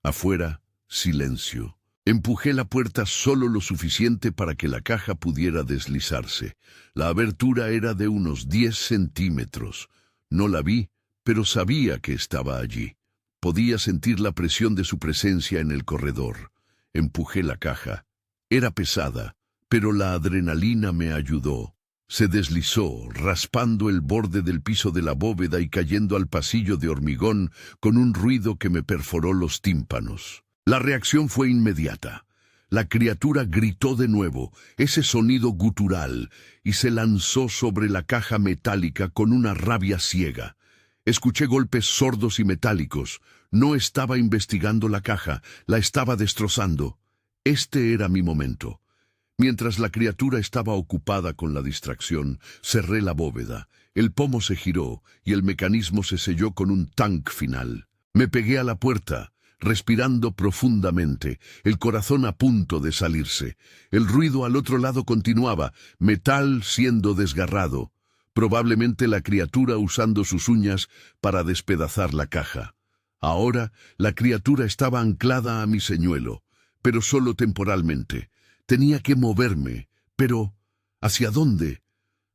Afuera, silencio. Empujé la puerta solo lo suficiente para que la caja pudiera deslizarse. La abertura era de unos 10 centímetros. No la vi, pero sabía que estaba allí. Podía sentir la presión de su presencia en el corredor. Empujé la caja. Era pesada, pero la adrenalina me ayudó. Se deslizó, raspando el borde del piso de la bóveda y cayendo al pasillo de hormigón con un ruido que me perforó los tímpanos. La reacción fue inmediata. La criatura gritó de nuevo, ese sonido gutural, y se lanzó sobre la caja metálica con una rabia ciega. Escuché golpes sordos y metálicos. No estaba investigando la caja, la estaba destrozando. Este era mi momento. Mientras la criatura estaba ocupada con la distracción, cerré la bóveda. El pomo se giró y el mecanismo se selló con un tank final. Me pegué a la puerta, respirando profundamente, el corazón a punto de salirse. El ruido al otro lado continuaba, metal siendo desgarrado. Probablemente la criatura usando sus uñas para despedazar la caja. Ahora, la criatura estaba anclada a mi señuelo, pero solo temporalmente. Tenía que moverme, pero ¿hacia dónde?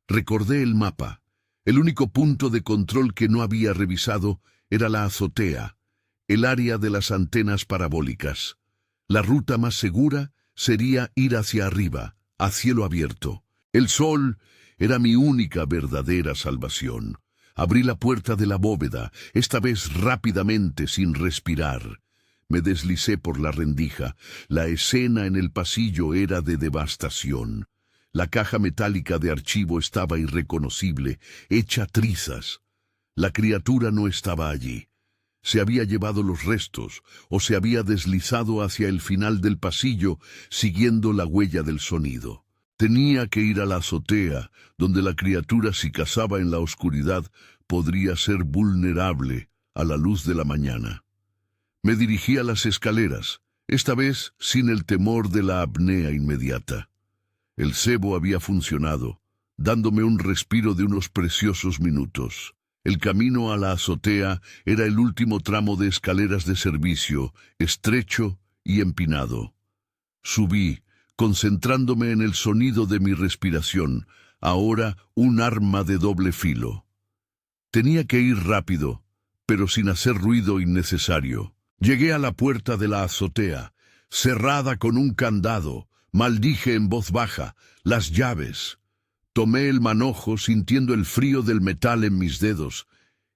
Recordé el mapa. El único punto de control que no había revisado era la azotea, el área de las antenas parabólicas. La ruta más segura sería ir hacia arriba, a cielo abierto. El sol Era mi única verdadera salvación. Abrí la puerta de la bóveda, esta vez rápidamente, sin respirar. Me deslicé por la rendija. La escena en el pasillo era de devastación. La caja metálica de archivo estaba irreconocible, hecha trizas. La criatura no estaba allí. Se había llevado los restos, o se había deslizado hacia el final del pasillo, siguiendo la huella del sonido. Tenía que ir a la azotea, donde la criatura, si cazaba en la oscuridad, podría ser vulnerable a la luz de la mañana. Me dirigí a las escaleras, esta vez sin el temor de la apnea inmediata. El cebo había funcionado, dándome un respiro de unos preciosos minutos. El camino a la azotea era el último tramo de escaleras de servicio, estrecho y empinado. Subí, concentrándome en el sonido de mi respiración, ahora un arma de doble filo. Tenía que ir rápido, pero sin hacer ruido innecesario. Llegué a la puerta de la azotea, cerrada con un candado. Maldije en voz baja, las llaves. Tomé el manojo sintiendo el frío del metal en mis dedos.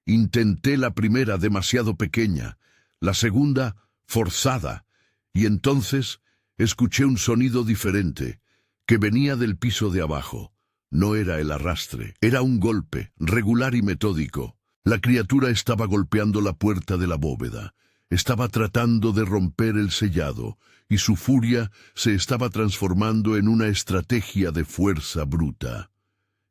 Intenté la primera demasiado pequeña, la segunda forzada, y entonces escuché un sonido diferente, que venía del piso de abajo. No era el arrastre, era un golpe, regular y metódico. La criatura estaba golpeando la puerta de la bóveda. Estaba tratando de romper el sellado, y su furia se estaba transformando en una estrategia de fuerza bruta.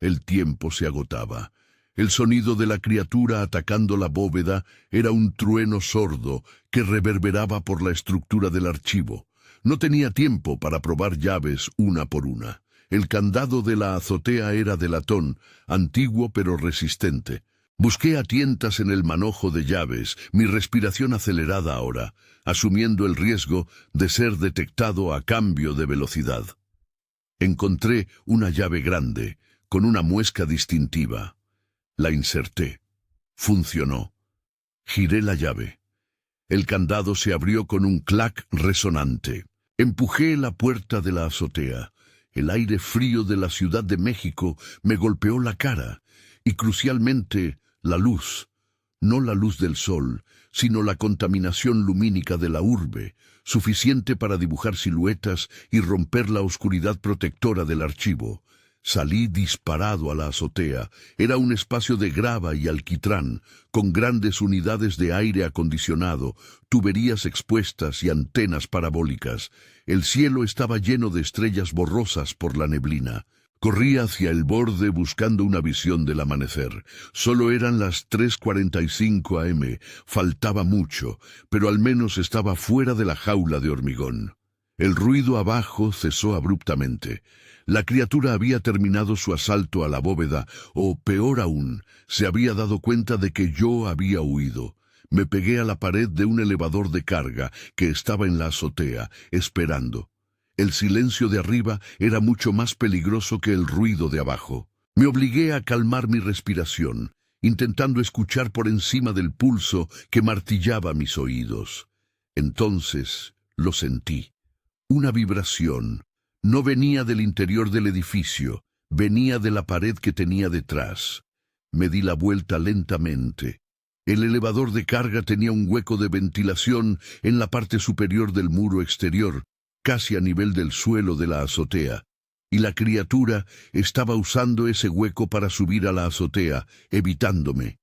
El tiempo se agotaba. El sonido de la criatura atacando la bóveda era un trueno sordo que reverberaba por la estructura del archivo. No tenía tiempo para probar llaves una por una. El candado de la azotea era de latón, antiguo pero resistente. Busqué a tientas en el manojo de llaves, mi respiración acelerada ahora, asumiendo el riesgo de ser detectado a cambio de velocidad. Encontré una llave grande, con una muesca distintiva. La inserté. Funcionó. Giré la llave. El candado se abrió con un clac resonante. Empujé la puerta de la azotea. El aire frío de la Ciudad de México me golpeó la cara, y crucialmente, la luz. No la luz del sol, sino la contaminación lumínica de la urbe, suficiente para dibujar siluetas y romper la oscuridad protectora del archivo. Salí disparado a la azotea. Era un espacio de grava y alquitrán, con grandes unidades de aire acondicionado, tuberías expuestas y antenas parabólicas. El cielo estaba lleno de estrellas borrosas por la neblina. Corrí hacia el borde buscando una visión del amanecer. Solo eran las 3:45 am. Faltaba mucho, pero al menos estaba fuera de la jaula de hormigón. El ruido abajo cesó abruptamente. La criatura había terminado su asalto a la bóveda, o peor aún, se había dado cuenta de que yo había huido. Me pegué a la pared de un elevador de carga que estaba en la azotea, esperando. El silencio de arriba era mucho más peligroso que el ruido de abajo. Me obligué a calmar mi respiración, intentando escuchar por encima del pulso que martillaba mis oídos. Entonces lo sentí. Una vibración. No venía del interior del edificio, venía de la pared que tenía detrás. Me di la vuelta lentamente. El elevador de carga tenía un hueco de ventilación en la parte superior del muro exterior, casi a nivel del suelo de la azotea, y la criatura estaba usando ese hueco para subir a la azotea, evitándome.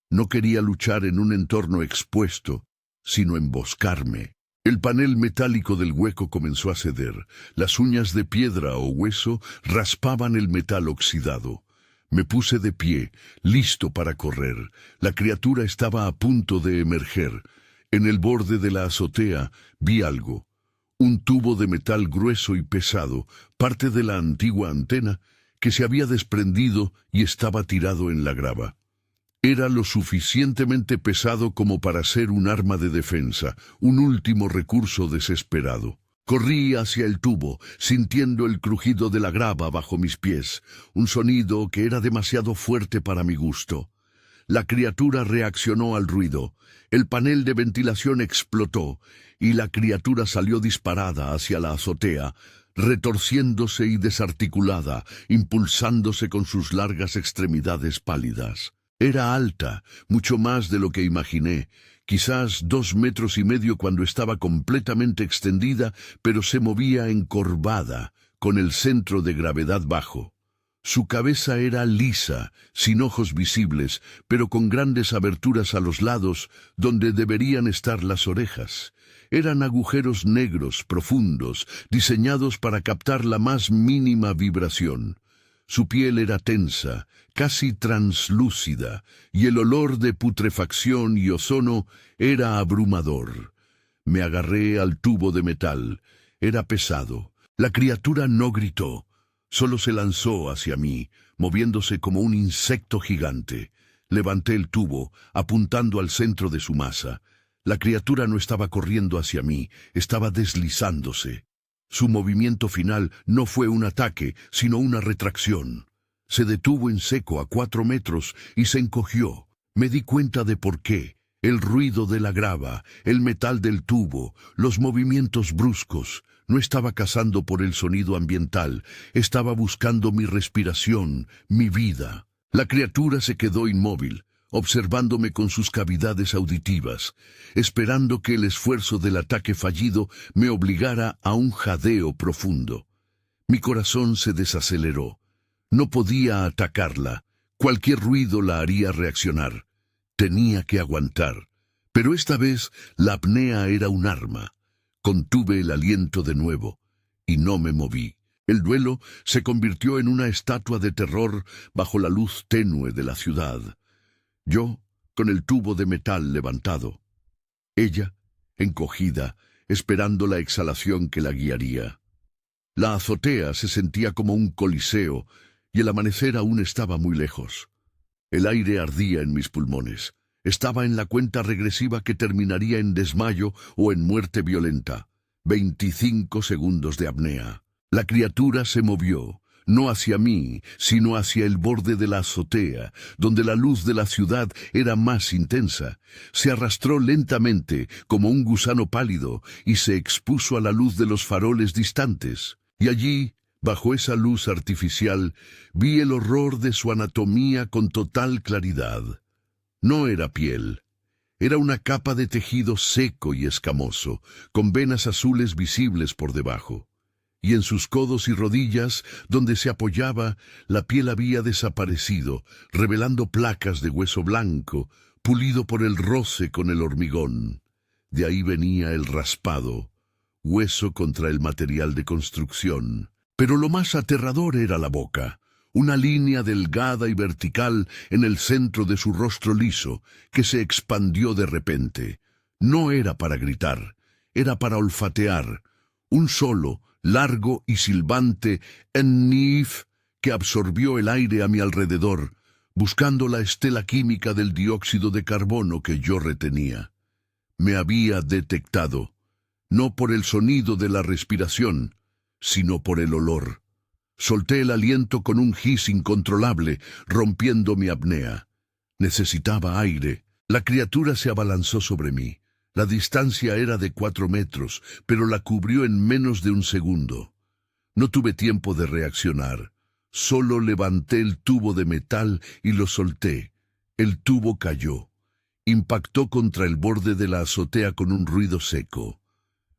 No quería luchar en un entorno expuesto, sino emboscarme. El panel metálico del hueco comenzó a ceder. Las uñas de piedra o hueso raspaban el metal oxidado. Me puse de pie, listo para correr. La criatura estaba a punto de emerger. En el borde de la azotea vi algo. Un tubo de metal grueso y pesado, parte de la antigua antena, que se había desprendido y estaba tirado en la grava. Era lo suficientemente pesado como para ser un arma de defensa, un último recurso desesperado. Corrí hacia el tubo, sintiendo el crujido de la grava bajo mis pies, un sonido que era demasiado fuerte para mi gusto. La criatura reaccionó al ruido. El panel de ventilación explotó, y la criatura salió disparada hacia la azotea, retorciéndose y desarticulada, impulsándose con sus largas extremidades pálidas. Era alta, mucho más de lo que imaginé, quizás 2,5 metros cuando estaba completamente extendida, pero se movía encorvada, con el centro de gravedad bajo. Su cabeza era lisa, sin ojos visibles, pero con grandes aberturas a los lados, donde deberían estar las orejas. Eran agujeros negros, profundos, diseñados para captar la más mínima vibración. Su piel era tensa, casi translúcida, y el olor de putrefacción y ozono era abrumador. Me agarré al tubo de metal. Era pesado. La criatura no gritó. Solo se lanzó hacia mí, moviéndose como un insecto gigante. Levanté el tubo, apuntando al centro de su masa. La criatura no estaba corriendo hacia mí, estaba deslizándose. Su movimiento final no fue un ataque, sino una retracción. Se detuvo en seco a 4 metros y se encogió. Me di cuenta de por qué. El ruido de la grava, el metal del tubo, los movimientos bruscos. No estaba cazando por el sonido ambiental, estaba buscando mi respiración, mi vida. La criatura se quedó inmóvil, observándome con sus cavidades auditivas, esperando que el esfuerzo del ataque fallido me obligara a un jadeo profundo. Mi corazón se desaceleró. No podía atacarla. Cualquier ruido la haría reaccionar. Tenía que aguantar. Pero esta vez la apnea era un arma. Contuve el aliento de nuevo, y no me moví. El duelo se convirtió en una estatua de terror bajo la luz tenue de la ciudad. Yo, con el tubo de metal levantado. Ella, encogida, esperando la exhalación que la guiaría. La azotea se sentía como un coliseo, y el amanecer aún estaba muy lejos. El aire ardía en mis pulmones. Estaba en la cuenta regresiva que terminaría en desmayo o en muerte violenta. 25 segundos de apnea. La criatura se movió, no hacia mí, sino hacia el borde de la azotea, donde la luz de la ciudad era más intensa. Se arrastró lentamente, como un gusano pálido, y se expuso a la luz de los faroles distantes. Y allí, bajo esa luz artificial, vi el horror de su anatomía con total claridad. No era piel. Era una capa de tejido seco y escamoso, con venas azules visibles por debajo. Y en sus codos y rodillas, donde se apoyaba, la piel había desaparecido, revelando placas de hueso blanco, pulido por el roce con el hormigón. De ahí venía el raspado, hueso contra el material de construcción. Pero lo más aterrador era la boca. Una línea delgada y vertical en el centro de su rostro liso, que se expandió de repente. No era para gritar, era para olfatear. Un solo, largo y silbante ennif que absorbió el aire a mi alrededor, buscando la estela química del dióxido de carbono que yo retenía. Me había detectado, no por el sonido de la respiración, sino por el olor. Solté el aliento con un gis incontrolable, rompiendo mi apnea. Necesitaba aire. La criatura se abalanzó sobre mí. La distancia era de 4 metros, pero la cubrió en menos de un segundo. No tuve tiempo de reaccionar. Solo levanté el tubo de metal y lo solté. El tubo cayó. Impactó contra el borde de la azotea con un ruido seco.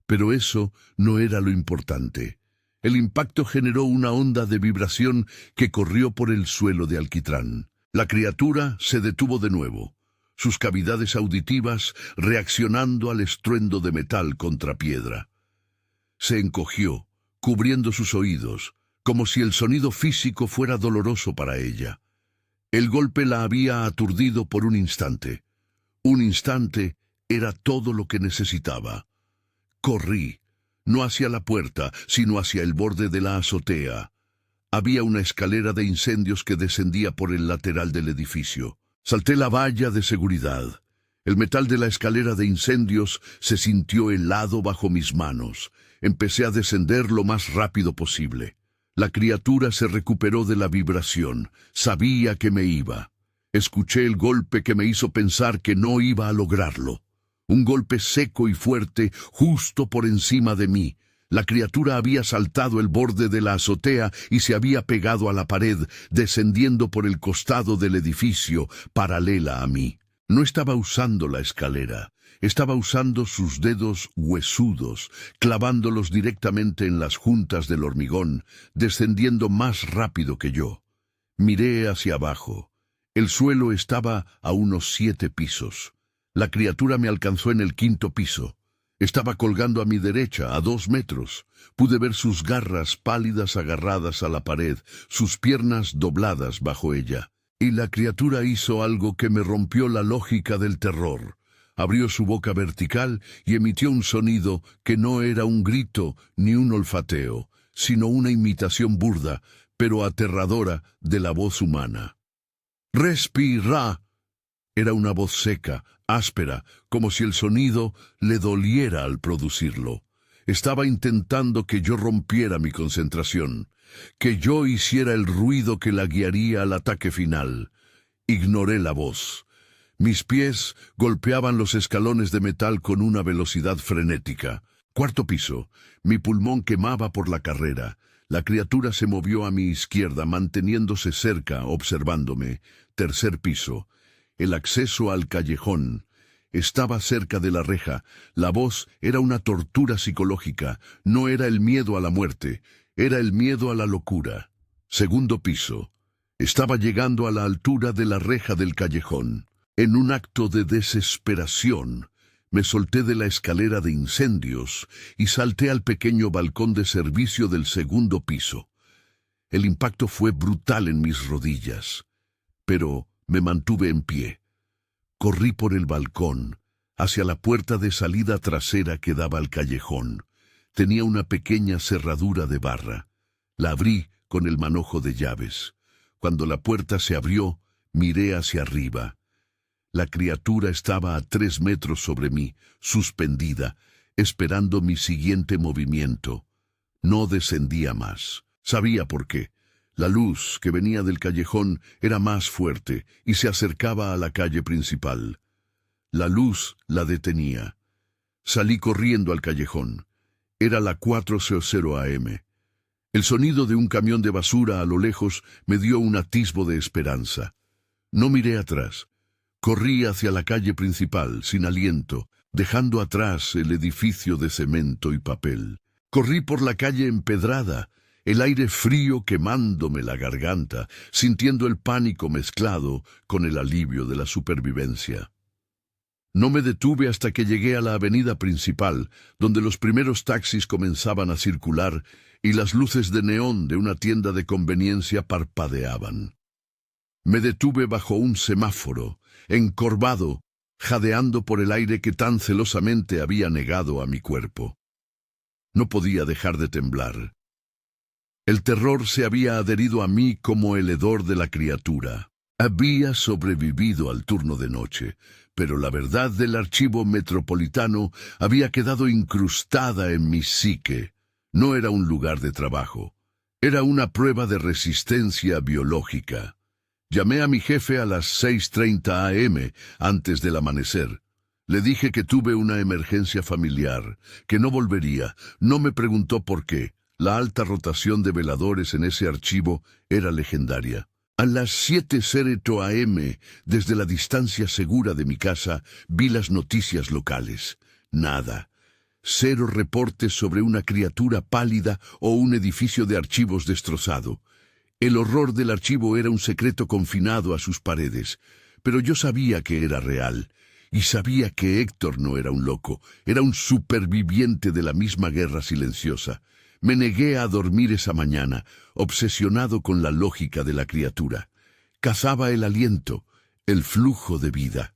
Pero eso no era lo importante. El impacto generó una onda de vibración que corrió por el suelo de alquitrán. La criatura se detuvo de nuevo, sus cavidades auditivas reaccionando al estruendo de metal contra piedra. Se encogió, cubriendo sus oídos, como si el sonido físico fuera doloroso para ella. El golpe la había aturdido por un instante. Un instante era todo lo que necesitaba. Corrí. No hacia la puerta, sino hacia el borde de la azotea. Había una escalera de incendios que descendía por el lateral del edificio. Salté la valla de seguridad. El metal de la escalera de incendios se sintió helado bajo mis manos. Empecé a descender lo más rápido posible. La criatura se recuperó de la vibración. Sabía que me iba. Escuché el golpe que me hizo pensar que no iba a lograrlo. Un golpe seco y fuerte justo por encima de mí. La criatura había saltado el borde de la azotea y se había pegado a la pared, descendiendo por el costado del edificio, paralela a mí. No estaba usando la escalera. Estaba usando sus dedos huesudos, clavándolos directamente en las juntas del hormigón, descendiendo más rápido que yo. Miré hacia abajo. El suelo estaba a unos 7 pisos. La criatura me alcanzó en el 5º piso. Estaba colgando a mi derecha, a 2 metros. Pude ver sus garras pálidas agarradas a la pared, sus piernas dobladas bajo ella. Y la criatura hizo algo que me rompió la lógica del terror. Abrió su boca vertical y emitió un sonido que no era un grito ni un olfateo, sino una imitación burda, pero aterradora, de la voz humana. ¡Respira! Era una voz seca, áspera, como si el sonido le doliera al producirlo. Estaba intentando que yo rompiera mi concentración, que yo hiciera el ruido que la guiaría al ataque final. Ignoré la voz. Mis pies golpeaban los escalones de metal con una velocidad frenética. 4º piso. Mi pulmón quemaba por la carrera. La criatura se movió a mi izquierda, manteniéndose cerca, observándome. 3er piso. El acceso al callejón. Estaba cerca de la reja. La voz era una tortura psicológica. No era el miedo a la muerte. Era el miedo a la locura. 2º piso. Estaba llegando a la altura de la reja del callejón. En un acto de desesperación, me solté de la escalera de incendios y salté al pequeño balcón de servicio del 2º piso. El impacto fue brutal en mis rodillas, pero me mantuve en pie. Corrí por el balcón, hacia la puerta de salida trasera que daba al callejón. Tenía una pequeña cerradura de barra. La abrí con el manojo de llaves. Cuando la puerta se abrió, miré hacia arriba. La criatura estaba a 3 metros sobre mí, suspendida, esperando mi siguiente movimiento. No descendía más. Sabía por qué. La luz que venía del callejón era más fuerte y se acercaba a la calle principal. La luz la detenía. Salí corriendo al callejón. Era la 4:00 AM. El sonido de un camión de basura a lo lejos me dio un atisbo de esperanza. No miré atrás. Corrí hacia la calle principal, sin aliento, dejando atrás el edificio de cemento y papel. Corrí por la calle empedrada, el aire frío quemándome la garganta, sintiendo el pánico mezclado con el alivio de la supervivencia. No me detuve hasta que llegué a la avenida principal, donde los primeros taxis comenzaban a circular y las luces de neón de una tienda de conveniencia parpadeaban. Me detuve bajo un semáforo, encorvado, jadeando por el aire que tan celosamente había negado a mi cuerpo. No podía dejar de temblar. El terror se había adherido a mí como el hedor de la criatura. Había sobrevivido al turno de noche, pero la verdad del archivo metropolitano había quedado incrustada en mi psique. No era un lugar de trabajo. Era una prueba de resistencia biológica. Llamé a mi jefe a las 6:30 AM, antes del amanecer. Le dije que tuve una emergencia familiar, que no volvería. No me preguntó por qué. La alta rotación de veladores en ese archivo era legendaria. A las 7:00 AM, desde la distancia segura de mi casa, vi las noticias locales. Nada. 0 reportes sobre una criatura pálida o un edificio de archivos destrozado. El horror del archivo era un secreto confinado a sus paredes, pero yo sabía que era real, y sabía que Héctor no era un loco, era un superviviente de la misma guerra silenciosa. Me negué a dormir esa mañana, obsesionado con la lógica de la criatura. Cazaba el aliento, el flujo de vida.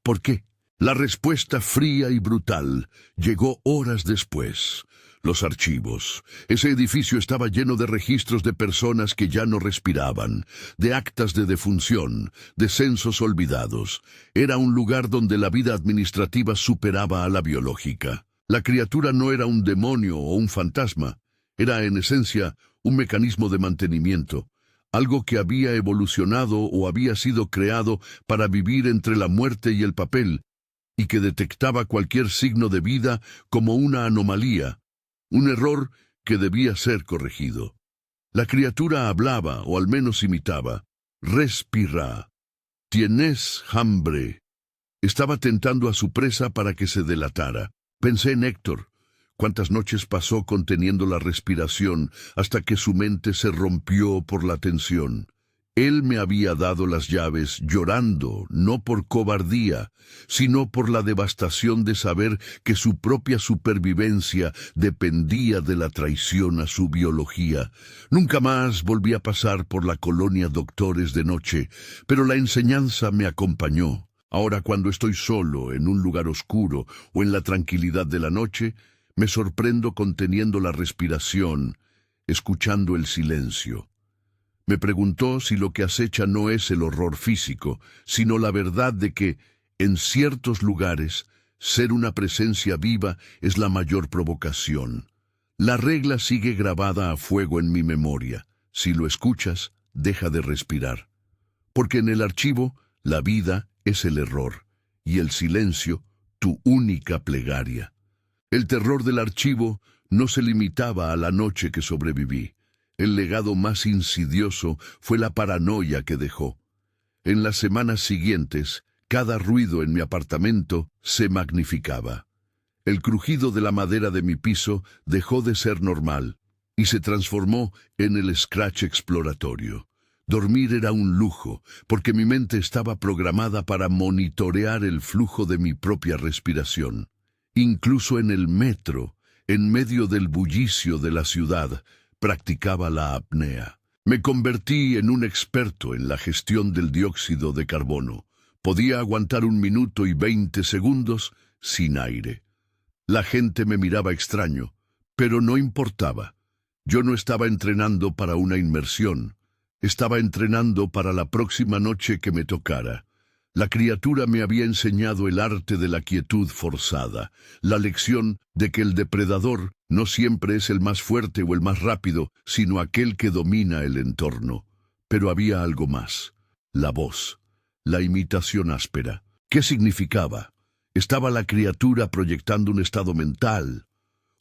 ¿Por qué? La respuesta fría y brutal llegó horas después. Los archivos. Ese edificio estaba lleno de registros de personas que ya no respiraban, de actas de defunción, de censos olvidados. Era un lugar donde la vida administrativa superaba a la biológica. La criatura no era un demonio o un fantasma. Era, en esencia, un mecanismo de mantenimiento, algo que había evolucionado o había sido creado para vivir entre la muerte y el papel, y que detectaba cualquier signo de vida como una anomalía, Un error que debía ser corregido. La criatura hablaba, o al menos imitaba. Respira. ¿Tienes hambre? Estaba tentando a su presa para que se delatara. Pensé en Héctor. Cuántas noches pasó conteniendo la respiración hasta que su mente se rompió por la tensión. Él me había dado las llaves llorando, no por cobardía, sino por la devastación de saber que su propia supervivencia dependía de la traición a su biología. Nunca más volví a pasar por la colonia Doctores de noche, pero la enseñanza me acompañó. Ahora, cuando estoy solo en un lugar oscuro o en la tranquilidad de la noche, me sorprendo conteniendo la respiración, escuchando el silencio. Me preguntó si lo que acecha no es el horror físico, sino la verdad de que, en ciertos lugares, ser una presencia viva es la mayor provocación. La regla sigue grabada a fuego en mi memoria. Si lo escuchas, deja de respirar. Porque en el archivo, la vida es el error, y el silencio, tu única plegaria. El terror del archivo no se limitaba a la noche que sobreviví. El legado más insidioso fue la paranoia que dejó. En las semanas siguientes, cada ruido en mi apartamento se magnificaba. El crujido de la madera de mi piso dejó de ser normal y se transformó en el scratch exploratorio. Dormir era un lujo, porque mi mente estaba programada para monitorear el flujo de mi propia respiración. Incluso en el metro, en medio del bullicio de la ciudad, practicaba la apnea. Me convertí en un experto en la gestión del dióxido de carbono. Podía aguantar 1 minuto y 20 segundos sin aire. La gente me miraba extraño, pero no importaba. Yo no estaba entrenando para una inmersión. Estaba entrenando para la próxima noche que me tocara. La criatura me había enseñado el arte de la quietud forzada, la lección de que el depredador no siempre es el más fuerte o el más rápido, sino aquel que domina el entorno. Pero había algo más: la voz, la imitación áspera. ¿Qué significaba? ¿Estaba la criatura proyectando un estado mental?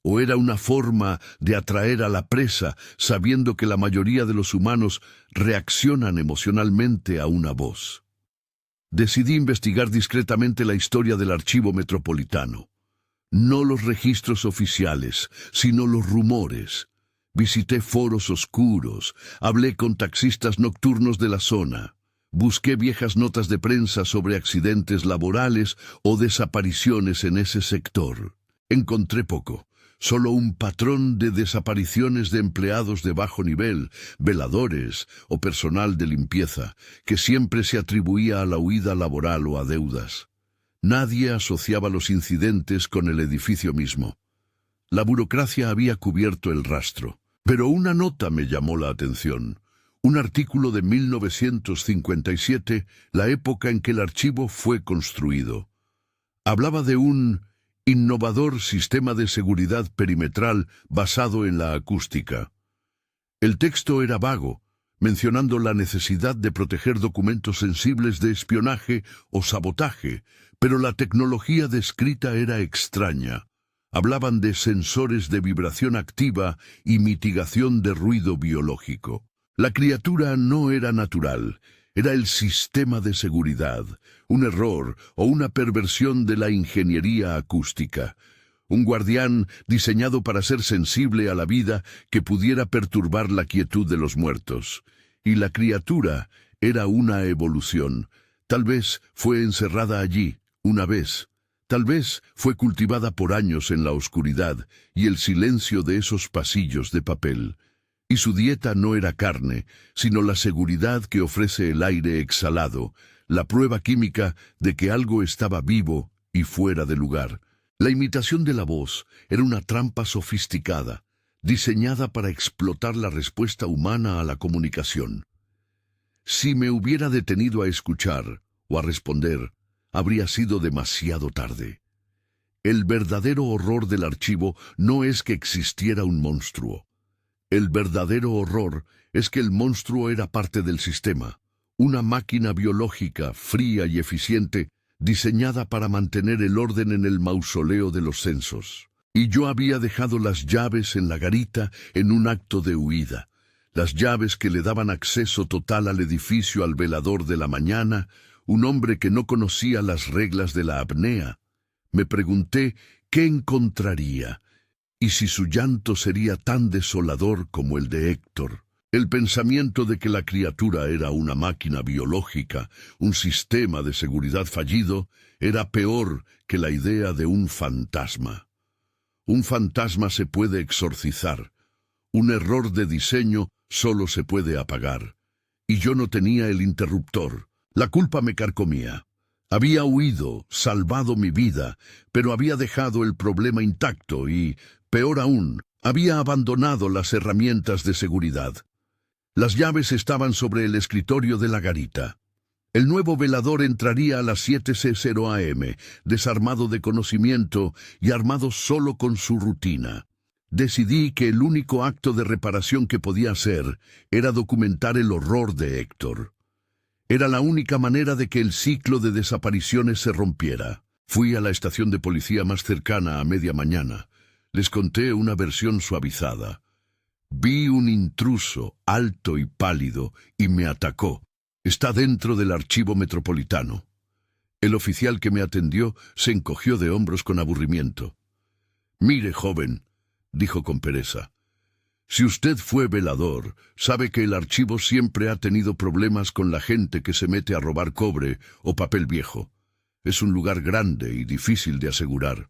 ¿O era una forma de atraer a la presa, sabiendo que la mayoría de los humanos reaccionan emocionalmente a una voz? Decidí investigar discretamente la historia del archivo metropolitano. No los registros oficiales, sino los rumores. Visité foros oscuros, hablé con taxistas nocturnos de la zona. Busqué viejas notas de prensa sobre accidentes laborales o desapariciones en ese sector. Encontré poco. Solo un patrón de desapariciones de empleados de bajo nivel, veladores o personal de limpieza, que siempre se atribuía a la huida laboral o a deudas. Nadie asociaba los incidentes con el edificio mismo. La burocracia había cubierto el rastro, pero una nota me llamó la atención. Un artículo de 1957, la época en que el archivo fue construido. Hablaba de un innovador sistema de seguridad perimetral basado en la acústica. El texto era vago, mencionando la necesidad de proteger documentos sensibles de espionaje o sabotaje, pero la tecnología descrita era extraña. Hablaban de sensores de vibración activa y mitigación de ruido biológico. La criatura no era natural. Era el sistema de seguridad, un error o una perversión de la ingeniería acústica. Un guardián diseñado para ser sensible a la vida que pudiera perturbar la quietud de los muertos. Y la criatura era una evolución. Tal vez fue encerrada allí, una vez. Tal vez fue cultivada por años en la oscuridad y el silencio de esos pasillos de papel. Y su dieta no era carne, sino la seguridad que ofrece el aire exhalado, la prueba química de que algo estaba vivo y fuera de lugar. La imitación de la voz era una trampa sofisticada, diseñada para explotar la respuesta humana a la comunicación. Si me hubiera detenido a escuchar o a responder, habría sido demasiado tarde. El verdadero horror del archivo no es que existiera un monstruo. El verdadero horror es que el monstruo era parte del sistema, una máquina biológica fría y eficiente, diseñada para mantener el orden en el mausoleo de los censos. y yo había dejado las llaves en la garita en un acto de huida. Las llaves que le daban acceso total al edificio al velador de la mañana, un hombre que no conocía las reglas de la apnea. Me pregunté qué encontraría, y si su llanto sería tan desolador como el de Héctor. El pensamiento de que la criatura era una máquina biológica, un sistema de seguridad fallido, era peor que la idea de un fantasma. Un fantasma se puede exorcizar. Un error de diseño solo se puede apagar. Y yo no tenía el interruptor. La culpa me carcomía. Había huido, salvado mi vida, pero había dejado el problema intacto y, peor aún, había abandonado las herramientas de seguridad. Las llaves estaban sobre el escritorio de la garita. El nuevo velador entraría a las 7:00 am, desarmado de conocimiento y armado solo con su rutina. Decidí que el único acto de reparación que podía hacer era documentar el horror de Héctor. Era la única manera de que el ciclo de desapariciones se rompiera. Fui a la estación de policía más cercana a media mañana. Les conté una versión suavizada. Vi un intruso, alto y pálido, y me atacó. Está dentro del archivo metropolitano. El oficial que me atendió se encogió de hombros con aburrimiento. «Mire, joven», dijo con pereza, «si usted fue velador, sabe que el archivo siempre ha tenido problemas con la gente que se mete a robar cobre o papel viejo. Es un lugar grande y difícil de asegurar».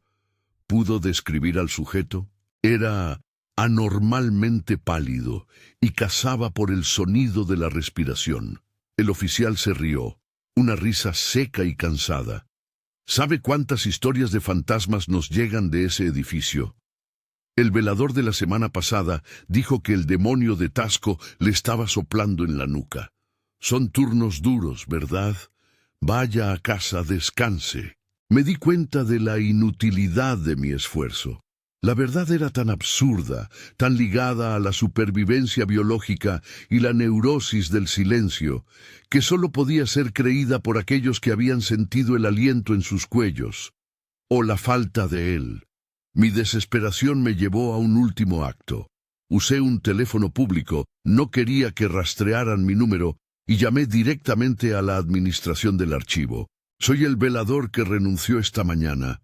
¿Pudo describir al sujeto? Era anormalmente pálido y cazaba por el sonido de la respiración. El oficial se rió, una risa seca y cansada. ¿Sabe cuántas historias de fantasmas nos llegan de ese edificio? El velador de la semana pasada dijo que el demonio de Tasco le estaba soplando en la nuca. Son turnos duros, ¿verdad? Vaya a casa, descanse. Me di cuenta de la inutilidad de mi esfuerzo. La verdad era tan absurda, tan ligada a la supervivencia biológica y la neurosis del silencio, que solo podía ser creída por aquellos que habían sentido el aliento en sus cuellos, o la falta de él. Mi desesperación me llevó a un último acto. Usé un teléfono público, no quería que rastrearan mi número, y llamé directamente a la administración del archivo. «Soy el velador que renunció esta mañana.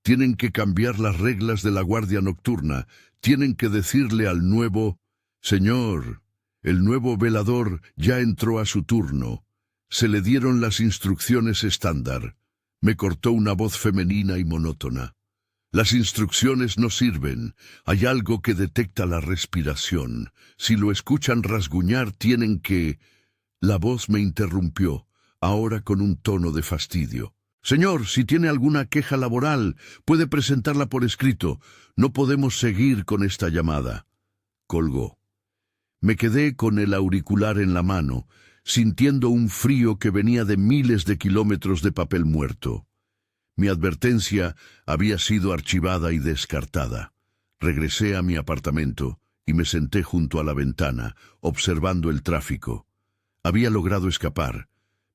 Tienen que cambiar las reglas de la guardia nocturna. Tienen que decirle al nuevo... Señor, el nuevo velador ya entró a su turno. Se le dieron las instrucciones estándar». Me cortó una voz femenina y monótona. «Las instrucciones no sirven. Hay algo que detecta la respiración. Si lo escuchan rasguñar, tienen que...» La voz me interrumpió, ahora con un tono de fastidio. «Señor, si tiene alguna queja laboral, puede presentarla por escrito. No podemos seguir con esta llamada». Colgó. Me quedé con el auricular en la mano, sintiendo un frío que venía de miles de kilómetros de papel muerto. Mi advertencia había sido archivada y descartada. Regresé a mi apartamento y me senté junto a la ventana, observando el tráfico. Había logrado escapar,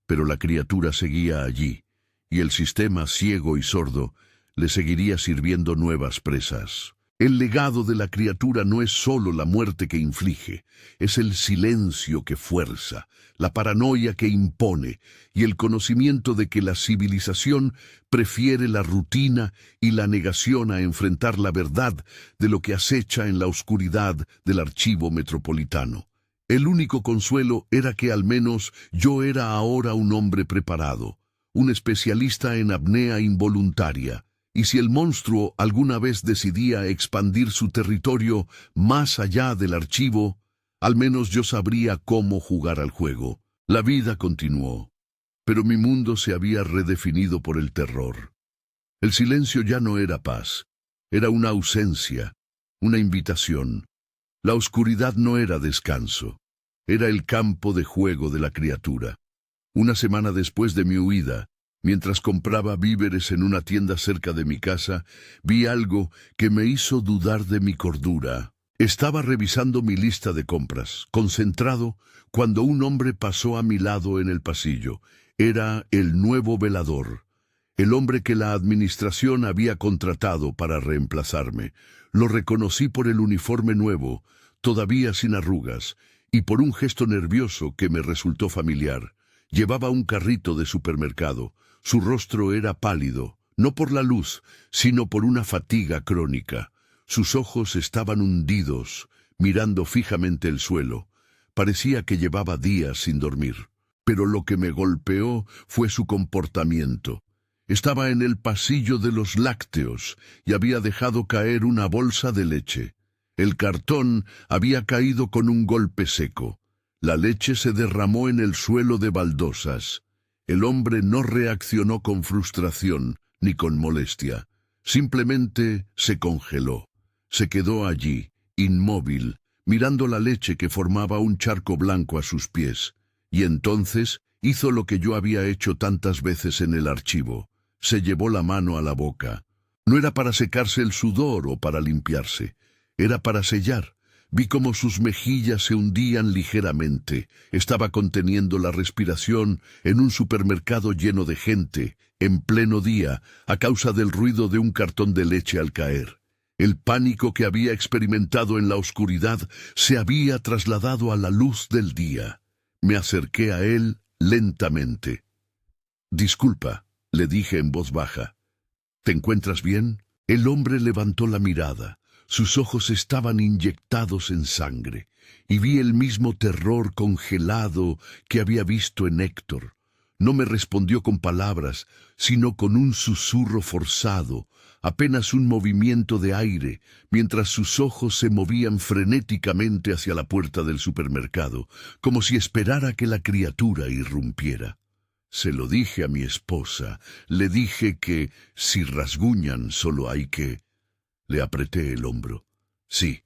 pero la criatura seguía allí, y el sistema ciego y sordo le seguiría sirviendo nuevas presas. El legado de la criatura no es solo la muerte que inflige, es el silencio que fuerza, la paranoia que impone y el conocimiento de que la civilización prefiere la rutina y la negación a enfrentar la verdad de lo que acecha en la oscuridad del archivo metropolitano. El único consuelo era que al menos yo era ahora un hombre preparado, un especialista en apnea involuntaria. Y si el monstruo alguna vez decidía expandir su territorio más allá del archivo, al menos yo sabría cómo jugar al juego. La vida continuó, pero mi mundo se había redefinido por el terror. El silencio ya no era paz, era una ausencia, una invitación. La oscuridad no era descanso, era el campo de juego de la criatura. Una semana después de mi huida, mientras compraba víveres en una tienda cerca de mi casa, vi algo que me hizo dudar de mi cordura. Estaba revisando mi lista de compras, concentrado, cuando un hombre pasó a mi lado en el pasillo. Era el nuevo velador. El hombre que la administración había contratado para reemplazarme. Lo reconocí por el uniforme nuevo, todavía sin arrugas, y por un gesto nervioso que me resultó familiar. Llevaba un carrito de supermercado. Su rostro era pálido, no por la luz, sino por una fatiga crónica. Sus ojos estaban hundidos, mirando fijamente el suelo. Parecía que llevaba días sin dormir. Pero lo que me golpeó fue su comportamiento. Estaba en el pasillo de los lácteos y había dejado caer una bolsa de leche. El cartón había caído con un golpe seco. La leche se derramó en el suelo de baldosas. El hombre no reaccionó con frustración ni con molestia. Simplemente se congeló. Se quedó allí, inmóvil, mirando la leche que formaba un charco blanco a sus pies. Y entonces hizo lo que yo había hecho tantas veces en el archivo. Se llevó la mano a la boca. No era para secarse el sudor o para limpiarse. Era para sellar. Vi cómo sus mejillas se hundían ligeramente. Estaba conteniendo la respiración en un supermercado lleno de gente, en pleno día, a causa del ruido de un cartón de leche al caer. El pánico que había experimentado en la oscuridad se había trasladado a la luz del día. Me acerqué a él lentamente. «Disculpa», le dije en voz baja. «¿Te encuentras bien?» El hombre levantó la mirada. Sus ojos estaban inyectados en sangre, y vi el mismo terror congelado que había visto en Héctor. No me respondió con palabras, sino con un susurro forzado, apenas un movimiento de aire, mientras sus ojos se movían frenéticamente hacia la puerta del supermercado, como si esperara que la criatura irrumpiera. Se lo dije a mi esposa, le dije que, si rasguñan, solo hay que... Le apreté el hombro. «Sí,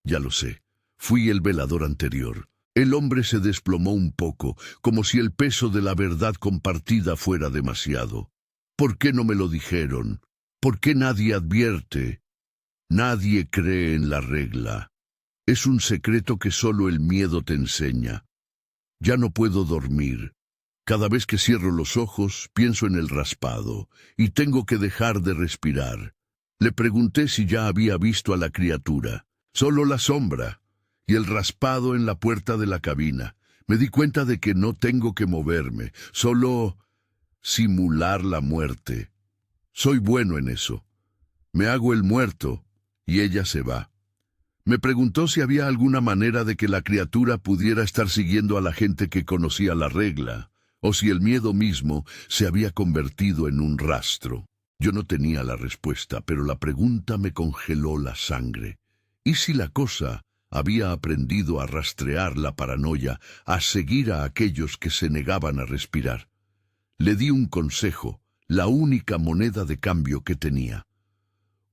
ya lo sé. Fui el velador anterior». El hombre se desplomó un poco, como si el peso de la verdad compartida fuera demasiado. «¿Por qué no me lo dijeron? ¿Por qué nadie advierte? Nadie cree en la regla. Es un secreto que solo el miedo te enseña. Ya no puedo dormir. Cada vez que cierro los ojos, pienso en el raspado, y tengo que dejar de respirar». Le pregunté si ya había visto a la criatura. «Solo la sombra y el raspado en la puerta de la cabina. Me di cuenta de que no tengo que moverme, solo simular la muerte. Soy bueno en eso. Me hago el muerto y ella se va». Me preguntó si había alguna manera de que la criatura pudiera estar siguiendo a la gente que conocía la regla, o si el miedo mismo se había convertido en un rastro. Yo no tenía la respuesta, pero la pregunta me congeló la sangre. ¿Y si la cosa había aprendido a rastrear la paranoia, a seguir a aquellos que se negaban a respirar? Le di un consejo, la única moneda de cambio que tenía.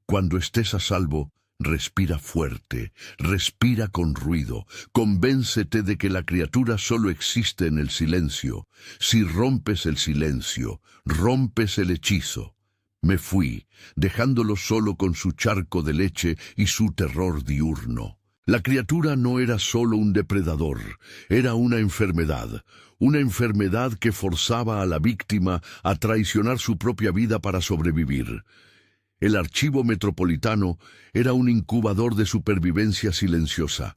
Cuando estés a salvo, respira fuerte, respira con ruido, convéncete de que la criatura solo existe en el silencio. Si rompes el silencio, rompes el hechizo. Me fui, dejándolo solo con su charco de leche y su terror diurno. La criatura no era solo un depredador, era una enfermedad que forzaba a la víctima a traicionar su propia vida para sobrevivir. El archivo metropolitano era un incubador de supervivencia silenciosa,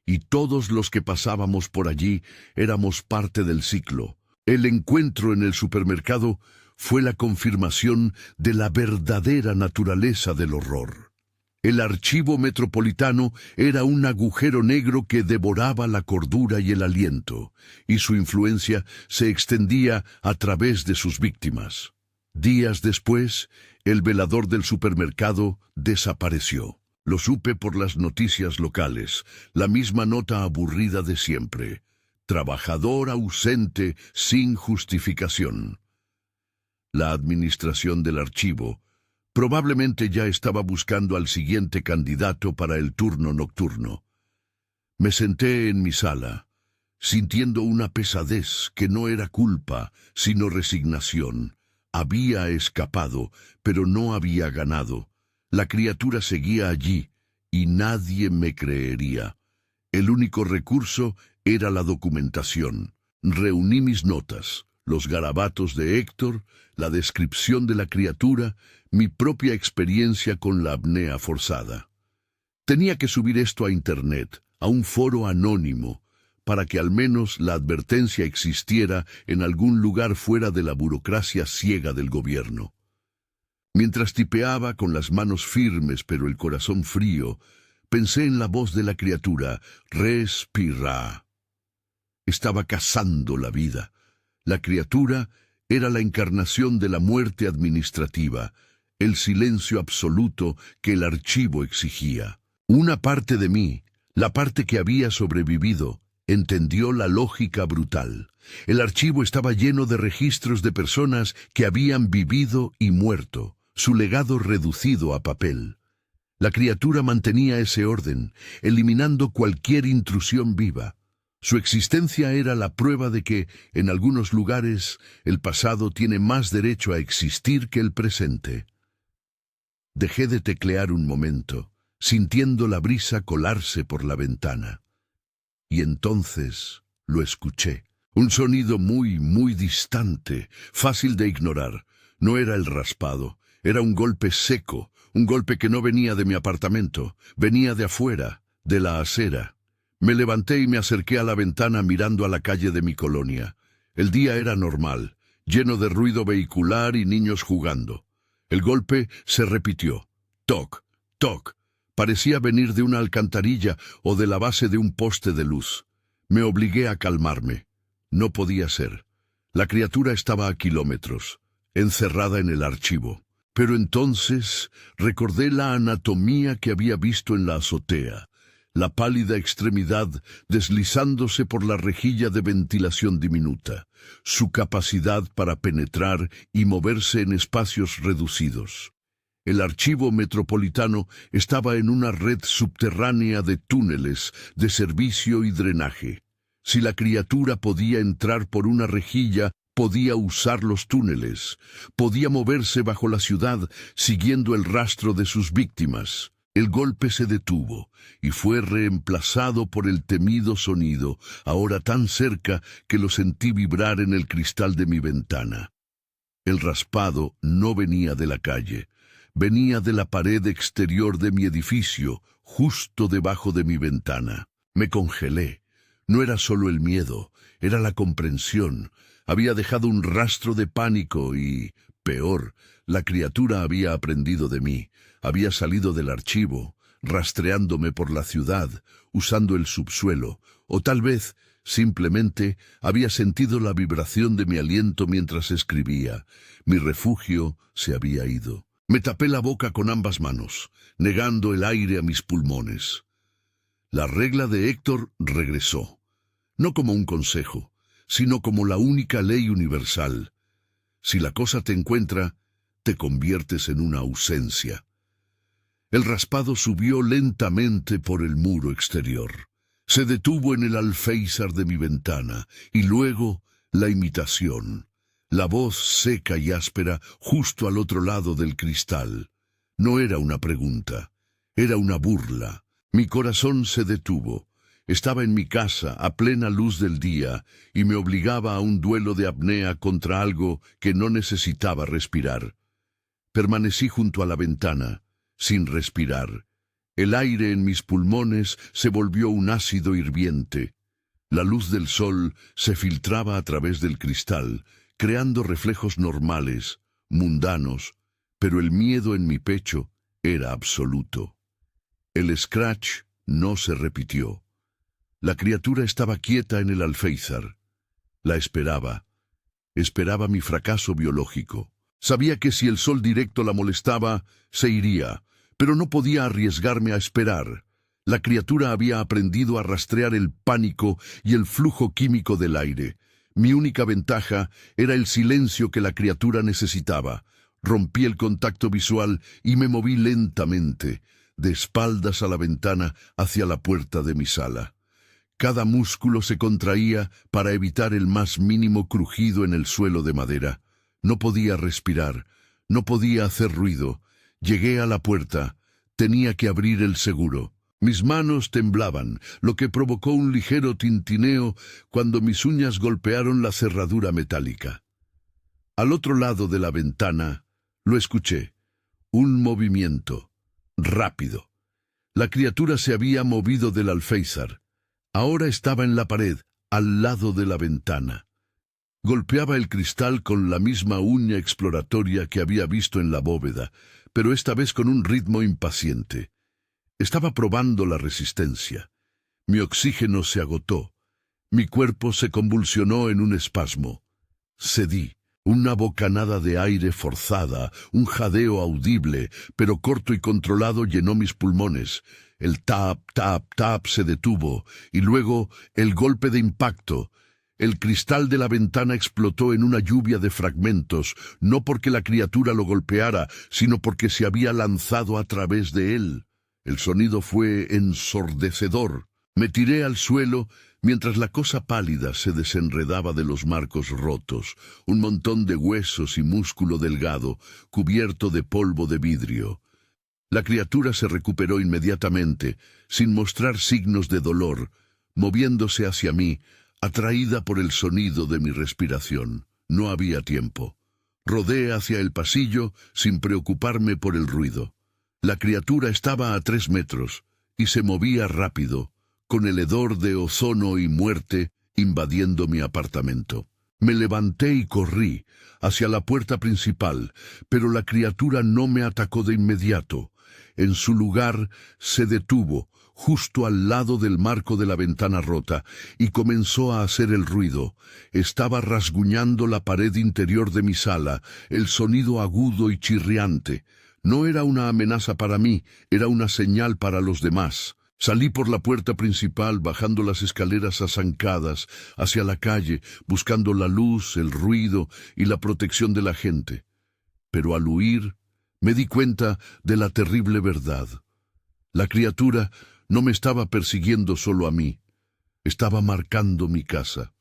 y todos los que pasábamos por allí éramos parte del ciclo. El encuentro en el supermercado fue la confirmación de la verdadera naturaleza del horror. El archivo metropolitano era un agujero negro que devoraba la cordura y el aliento, y su influencia se extendía a través de sus víctimas. Días después, el velador del supermercado desapareció. Lo supe por las noticias locales, la misma nota aburrida de siempre. Trabajador ausente sin justificación. La administración del archivo probablemente ya estaba buscando al siguiente candidato para el turno nocturno. Me senté en mi sala, sintiendo una pesadez que no era culpa, sino resignación. Había escapado, pero no había ganado. La criatura seguía allí, y nadie me creería. El único recurso era la documentación. Reuní mis notas, los garabatos de Héctor, la descripción de la criatura, mi propia experiencia con la apnea forzada. Tenía que subir esto a Internet, a un foro anónimo, para que al menos la advertencia existiera en algún lugar fuera de la burocracia ciega del gobierno. Mientras tipeaba con las manos firmes pero el corazón frío, pensé en la voz de la criatura, respira. Estaba cazando la vida. La criatura era la encarnación de la muerte administrativa, el silencio absoluto que el archivo exigía. Una parte de mí, la parte que había sobrevivido, entendió la lógica brutal. El archivo estaba lleno de registros de personas que habían vivido y muerto, su legado reducido a papel. La criatura mantenía ese orden, eliminando cualquier intrusión viva. Su existencia era la prueba de que, en algunos lugares, el pasado tiene más derecho a existir que el presente. Dejé de teclear un momento, sintiendo la brisa colarse por la ventana. Y entonces lo escuché. Un sonido muy distante, fácil de ignorar. No era el raspado, era un golpe seco, un golpe que no venía de mi apartamento, venía de afuera, de la acera. Me levanté y me acerqué a la ventana mirando a la calle de mi colonia. El día era normal, lleno de ruido vehicular y niños jugando. El golpe se repitió. Toc, toc. Parecía venir de una alcantarilla o de la base de un poste de luz. Me obligué a calmarme. No podía ser. La criatura estaba a kilómetros, encerrada en el archivo. Pero entonces recordé la anatomía que había visto en la azotea, la pálida extremidad deslizándose por la rejilla de ventilación diminuta, su capacidad para penetrar y moverse en espacios reducidos. El archivo metropolitano estaba en una red subterránea de túneles de servicio y drenaje. Si la criatura podía entrar por una rejilla, podía usar los túneles, podía moverse bajo la ciudad siguiendo el rastro de sus víctimas. El golpe se detuvo y fue reemplazado por el temido sonido, ahora tan cerca que lo sentí vibrar en el cristal de mi ventana. El raspado no venía de la calle. Venía de la pared exterior de mi edificio, justo debajo de mi ventana. Me congelé. No era solo el miedo, era la comprensión. Había dejado un rastro de pánico y, peor, la criatura había aprendido de mí. Había salido del archivo, rastreándome por la ciudad, usando el subsuelo, o tal vez, simplemente, había sentido la vibración de mi aliento mientras escribía. Mi refugio se había ido. Me tapé la boca con ambas manos, negando el aire a mis pulmones. La regla de Héctor regresó, no como un consejo, sino como la única ley universal. Si la cosa te encuentra, te conviertes en una ausencia. El raspado subió lentamente por el muro exterior. Se detuvo en el alféizar de mi ventana, y luego la imitación. La voz seca y áspera justo al otro lado del cristal. No era una pregunta, era una burla. Mi corazón se detuvo. Estaba en mi casa, a plena luz del día, y me obligaba a un duelo de apnea contra algo que no necesitaba respirar. Permanecí junto a la ventana, sin respirar. El aire en mis pulmones se volvió un ácido hirviente. La luz del sol se filtraba a través del cristal, creando reflejos normales, mundanos, pero el miedo en mi pecho era absoluto. El scratch no se repitió. La criatura estaba quieta en el alféizar. La esperaba. Esperaba mi fracaso biológico. Sabía que si el sol directo la molestaba, se iría, pero no podía arriesgarme a esperar. La criatura había aprendido a rastrear el pánico y el flujo químico del aire. Mi única ventaja era el silencio que la criatura necesitaba. Rompí el contacto visual y me moví lentamente, de espaldas a la ventana hacia la puerta de mi sala. Cada músculo se contraía para evitar el más mínimo crujido en el suelo de madera. No podía respirar, no podía hacer ruido. Llegué a la puerta. Tenía que abrir el seguro. Mis manos temblaban, lo que provocó un ligero tintineo cuando mis uñas golpearon la cerradura metálica. Al otro lado de la ventana, lo escuché. Un movimiento. Rápido. La criatura se había movido del alféizar. Ahora estaba en la pared, al lado de la ventana. Golpeaba el cristal con la misma uña exploratoria que había visto en la bóveda, pero esta vez con un ritmo impaciente. Estaba probando la resistencia. Mi oxígeno se agotó. Mi cuerpo se convulsionó en un espasmo. Cedí. Una bocanada de aire forzada, un jadeo audible, pero corto y controlado llenó mis pulmones. El tap, tap, tap se detuvo, y luego el golpe de impacto. El cristal de la ventana explotó en una lluvia de fragmentos, no porque la criatura lo golpeara, sino porque se había lanzado a través de él. El sonido fue ensordecedor. Me tiré al suelo mientras la cosa pálida se desenredaba de los marcos rotos, un montón de huesos y músculo delgado, cubierto de polvo de vidrio. La criatura se recuperó inmediatamente, sin mostrar signos de dolor, moviéndose hacia mí, atraída por el sonido de mi respiración. No había tiempo. Rodé hacia el pasillo sin preocuparme por el ruido. La criatura estaba a 3 metros y se movía rápido, con el hedor de ozono y muerte invadiendo mi apartamento. Me levanté y corrí hacia la puerta principal, pero la criatura no me atacó de inmediato. En su lugar se detuvo, justo al lado del marco de la ventana rota, y comenzó a hacer el ruido. Estaba rasguñando la pared interior de mi sala, el sonido agudo y chirriante. No era una amenaza para mí, era una señal para los demás. Salí por la puerta principal, bajando las escaleras azancadas, hacia la calle, buscando la luz, el ruido y la protección de la gente. Pero al huir, me di cuenta de la terrible verdad. La criatura no me estaba persiguiendo solo a mí, estaba marcando mi casa.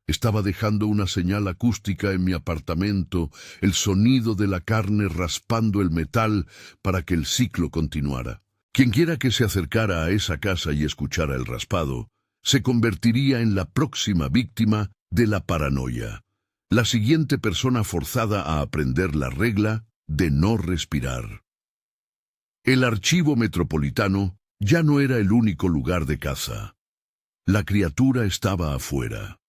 Estaba dejando una señal acústica en mi apartamento, el sonido de la carne raspando el metal para que el ciclo continuara. Quienquiera que se acercara a esa casa y escuchara el raspado, se convertiría en la próxima víctima de la paranoia, la siguiente persona forzada a aprender la regla de no respirar. El archivo metropolitano ya no era el único lugar de caza. La criatura estaba afuera.